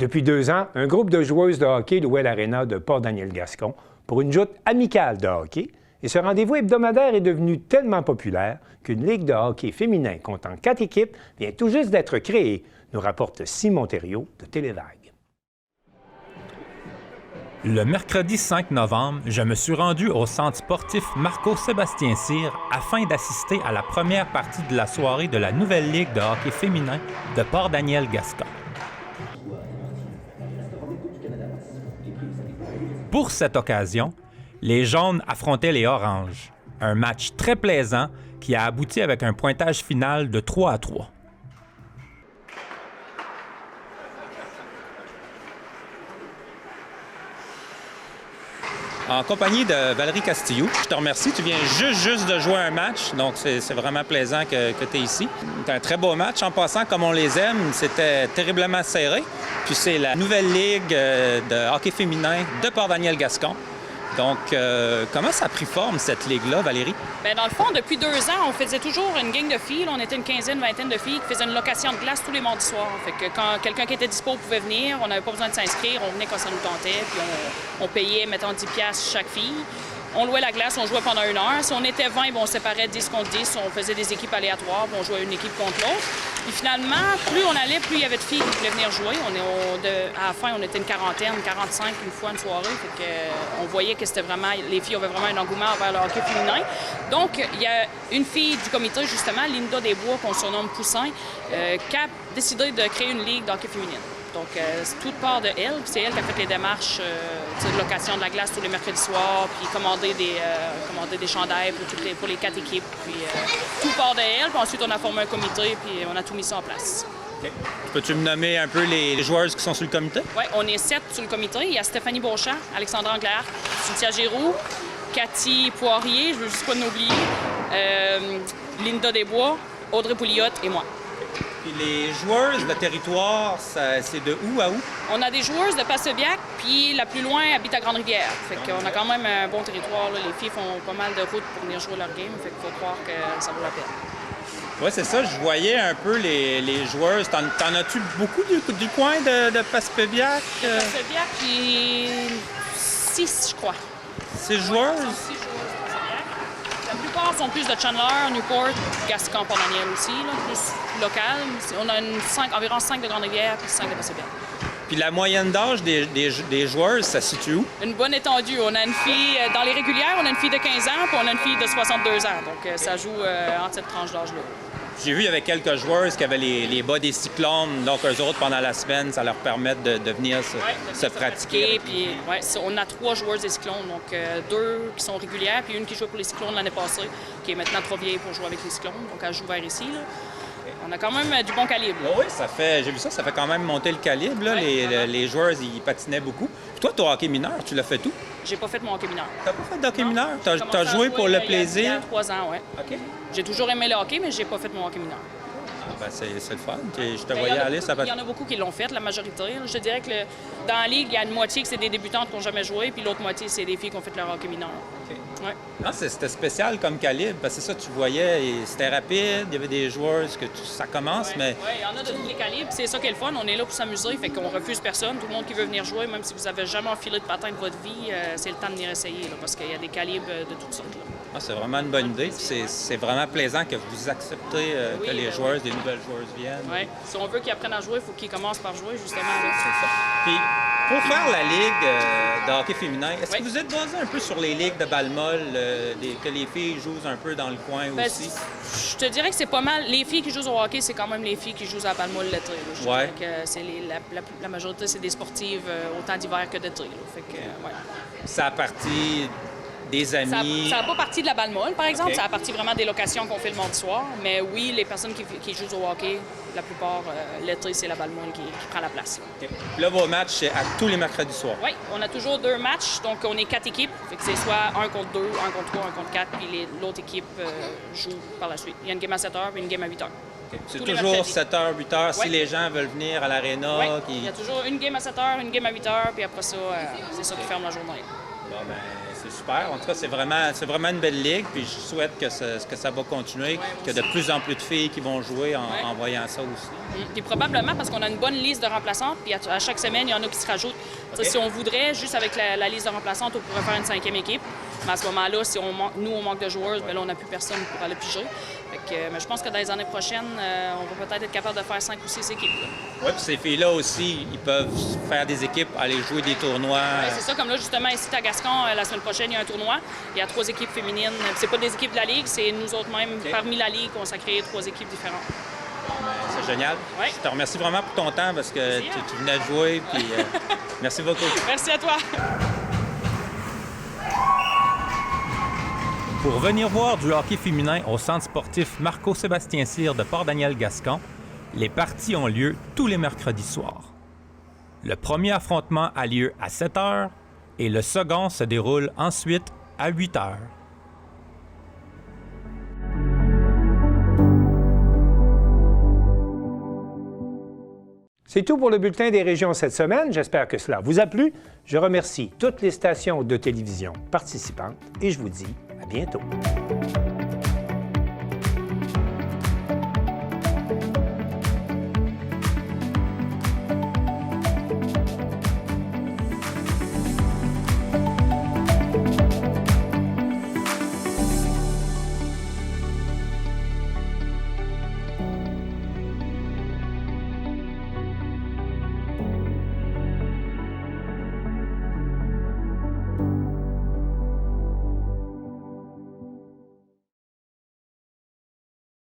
Depuis 2 ans, un groupe de joueuses de hockey louait l'aréna de Port-Daniel-Gascon pour une joute amicale de hockey. Et ce rendez-vous hebdomadaire est devenu tellement populaire qu'une ligue de hockey féminin comptant 4 équipes vient tout juste d'être créée, nous rapporte Simon Thériault de Télévague. Le mercredi 5 novembre, je me suis rendu au centre sportif Marco-Sébastien Cyr afin d'assister à la première partie de la soirée de la nouvelle ligue de hockey féminin de Port-Daniel-Gascon. Pour cette occasion, les Jaunes affrontaient les Oranges. Un match très plaisant qui a abouti avec un pointage final de 3-3. En compagnie de Valérie Castillo, je te remercie. Tu viens juste de jouer un match, donc c'est vraiment plaisant que tu es ici. C'est un très beau match. En passant, comme on les aime, c'était terriblement serré. Puis c'est la nouvelle ligue de hockey féminin de Port-Daniel-Gascon. Donc, comment ça a pris forme, cette ligue-là, Valérie? Bien, dans le fond, depuis 2 ans, on faisait toujours une gang de filles. Là, on était une quinzaine, vingtaine de filles qui faisaient une location de glace tous les mardis soirs. Fait que quand quelqu'un qui était dispo pouvait venir, on n'avait pas besoin de s'inscrire. On venait quand ça nous tentait, puis on payait, mettons, 10$ chaque fille. On louait la glace, on jouait pendant 1 heure. Si on était 20, on séparait 10 contre 10. On faisait des équipes aléatoires, on jouait une équipe contre l'autre. Puis finalement, plus on allait, plus il y avait de filles qui voulaient venir jouer. À la fin, on était une quarantaine, 45 une fois une soirée. Fait que, on voyait que c'était vraiment, les filles avaient vraiment un engouement envers le hockey féminin. Donc, il y a une fille du comité, justement, Linda Desbois, qu'on surnomme Poussin, qui a décidé de créer une ligue de hockey féminine. Donc, tout part de elle. C'est elle qui a fait les démarches de location de la glace tous les mercredis soirs, puis commander des chandails pour les 4 équipes. Puis, tout part de elle. Puis ensuite, on a formé un comité, puis on a tout mis ça en place. Okay. Peux-tu me nommer un peu les joueuses qui sont sur le comité? Oui, on est 7 sur le comité. Il y a Stéphanie Beauchamp, Alexandra Anglard, Cynthia Giroux, Cathy Poirier, je ne veux juste pas l'oublier, Linda Desbois, Audrey Pouliot et moi. Puis les joueuses de territoire, c'est de où à où? On a des joueuses de Passebiac, puis la plus loin habite à Grande-Rivière. Fait qu'on a quand même un bon territoire. Là. Les filles font pas mal de routes pour venir jouer leur game. Fait qu'il faut croire que ça vaut la peine. Oui, c'est ça. Je voyais un peu les joueuses. T'en as-tu beaucoup du coin de Passebiac? Passebiac, puis 6, je crois. 6 joueuses? 6 joueuses. La plupart sont plus de Chandler, Newport, Gascon, Port-Daniel aussi, là, plus local. On a environ 5 de Grande-Rivière puis 5 de Passebiac. Puis la moyenne d'âge des joueuses, ça se situe où? Une bonne étendue. On a une fille, dans les régulières, on a une fille de 15 ans puis on a une fille de 62 ans. Donc ça joue entre cette tranche d'âge-là. J'ai vu avec quelques joueuses qui avaient les bas des cyclones, donc eux autres, pendant la semaine, ça leur permet de venir se pratiquer. Puis, on a 3 joueuses des cyclones, donc 2 qui sont régulières, puis une qui joue pour les cyclones l'année passée, qui est maintenant trop vieille pour jouer avec les cyclones, donc elle joue vers ici. Là. On a quand même du bon calibre. Oui, j'ai vu ça, ça fait quand même monter le calibre. Là. Les joueurs, ils patinaient beaucoup. Puis toi, ton hockey mineur, tu l'as fait tout? J'ai pas fait mon hockey mineur. T'as pas fait d'hockey mineur? T'as joué pour le plaisir? Il y a 3 ans, oui. OK. J'ai toujours aimé le hockey, mais j'ai pas fait mon hockey mineur. C'est le fun. Je te voyais aller, ça va... Il y en a beaucoup qui l'ont fait, la majorité. Je te dirais que dans la ligue, il y a une moitié que c'est des débutantes qui n'ont jamais joué, puis l'autre moitié, c'est des filles qui ont fait leur hockey mineur. OK. Ouais. Non, c'était spécial comme calibre, parce que c'est ça, tu voyais, c'était rapide, il y avait des joueurs, ça commence, mais... Oui, il y en a de tous les calibres, c'est ça qui est le fun, on est là pour s'amuser, fait qu'on refuse personne, tout le monde qui veut venir jouer, même si vous avez jamais enfilé de patin de votre vie, c'est le temps de venir essayer, là, parce qu'il y a des calibres de toutes sortes. Là. Ah, c'est vraiment une bonne idée, puis c'est vraiment plaisant que vous acceptez que les joueurs, des nouvelles joueuses viennent. Oui, si on veut qu'ils apprennent à jouer, il faut qu'ils commencent par jouer, justement. C'est ça. Puis, pour faire la ligue de hockey féminin, est-ce que vous êtes basé un peu sur les ligues de balle molle, que les filles jouent un peu dans le coin aussi? Je te dirais que c'est pas mal. Les filles qui jouent au hockey, c'est quand même les filles qui jouent à la balle molle l'été. Je dirais que la majorité, c'est des sportives autant d'hiver que d'été. Fait que, ouais. Ça a parti des amis? Ça n'a pas parti de la balle molle, par exemple. Ça a parti vraiment des locations qu'on fait le mardi soir. Mais oui, les personnes qui jouent au hockey, la plupart, l'été, c'est la balle molle qui prend la place. Okay. Là, vos matchs, c'est à tous les mercredis soirs? Oui, on a toujours 2 matchs. Donc, on est 4 équipes. Fait que c'est soit 1 contre 2, 1 contre 3, 1 contre 4, puis l'autre équipe joue par la suite. Il y a une game à 7 h puis une game à 8 h. Okay. C'est toujours 7h, 8h, si les gens veulent venir à l'aréna. Oui, il y a toujours une game à 7 h, une game à 8 h, puis après ça, c'est ça qui ferme la journée. Bon, ben, c'est super. En tout cas, c'est vraiment une belle ligue. Puis je souhaite que ça va continuer, qu'il y a de plus en plus de filles qui vont jouer en voyant ça aussi. Puis probablement parce qu'on a une bonne liste de remplaçantes. Puis à chaque semaine, il y en a qui se rajoutent. Okay. Si on voudrait, juste avec la liste de remplaçantes, on pourrait faire une 5e équipe. Mais à ce moment-là, si on manque de joueuses, bien là, on n'a plus personne pour aller piger. Mais je pense que dans les années prochaines, on va peut-être être capable de faire 5 ou 6 équipes. Oui, puis ces filles-là aussi, ils peuvent faire des équipes, aller jouer des tournois. Oui, c'est ça. Comme là, justement, ici à Gascon, la semaine prochaine, il y a un tournoi. Il y a 3 équipes féminines. C'est pas des équipes de la Ligue, c'est nous autres même, parmi la Ligue, on s'est créé 3 équipes différentes. C'est génial. Ouais. Je te remercie vraiment pour ton temps parce que tu venais de jouer. Puis, merci beaucoup. Merci à toi. Pour venir voir du hockey féminin au centre sportif Marco-Sébastien Cyr de Port-Daniel-Gascon, les parties ont lieu tous les mercredis soirs. Le premier affrontement a lieu à 7 h et le second se déroule ensuite à 8 h. C'est tout pour le bulletin des régions cette semaine. J'espère que cela vous a plu. Je remercie toutes les stations de télévision participantes et je vous dis à bientôt.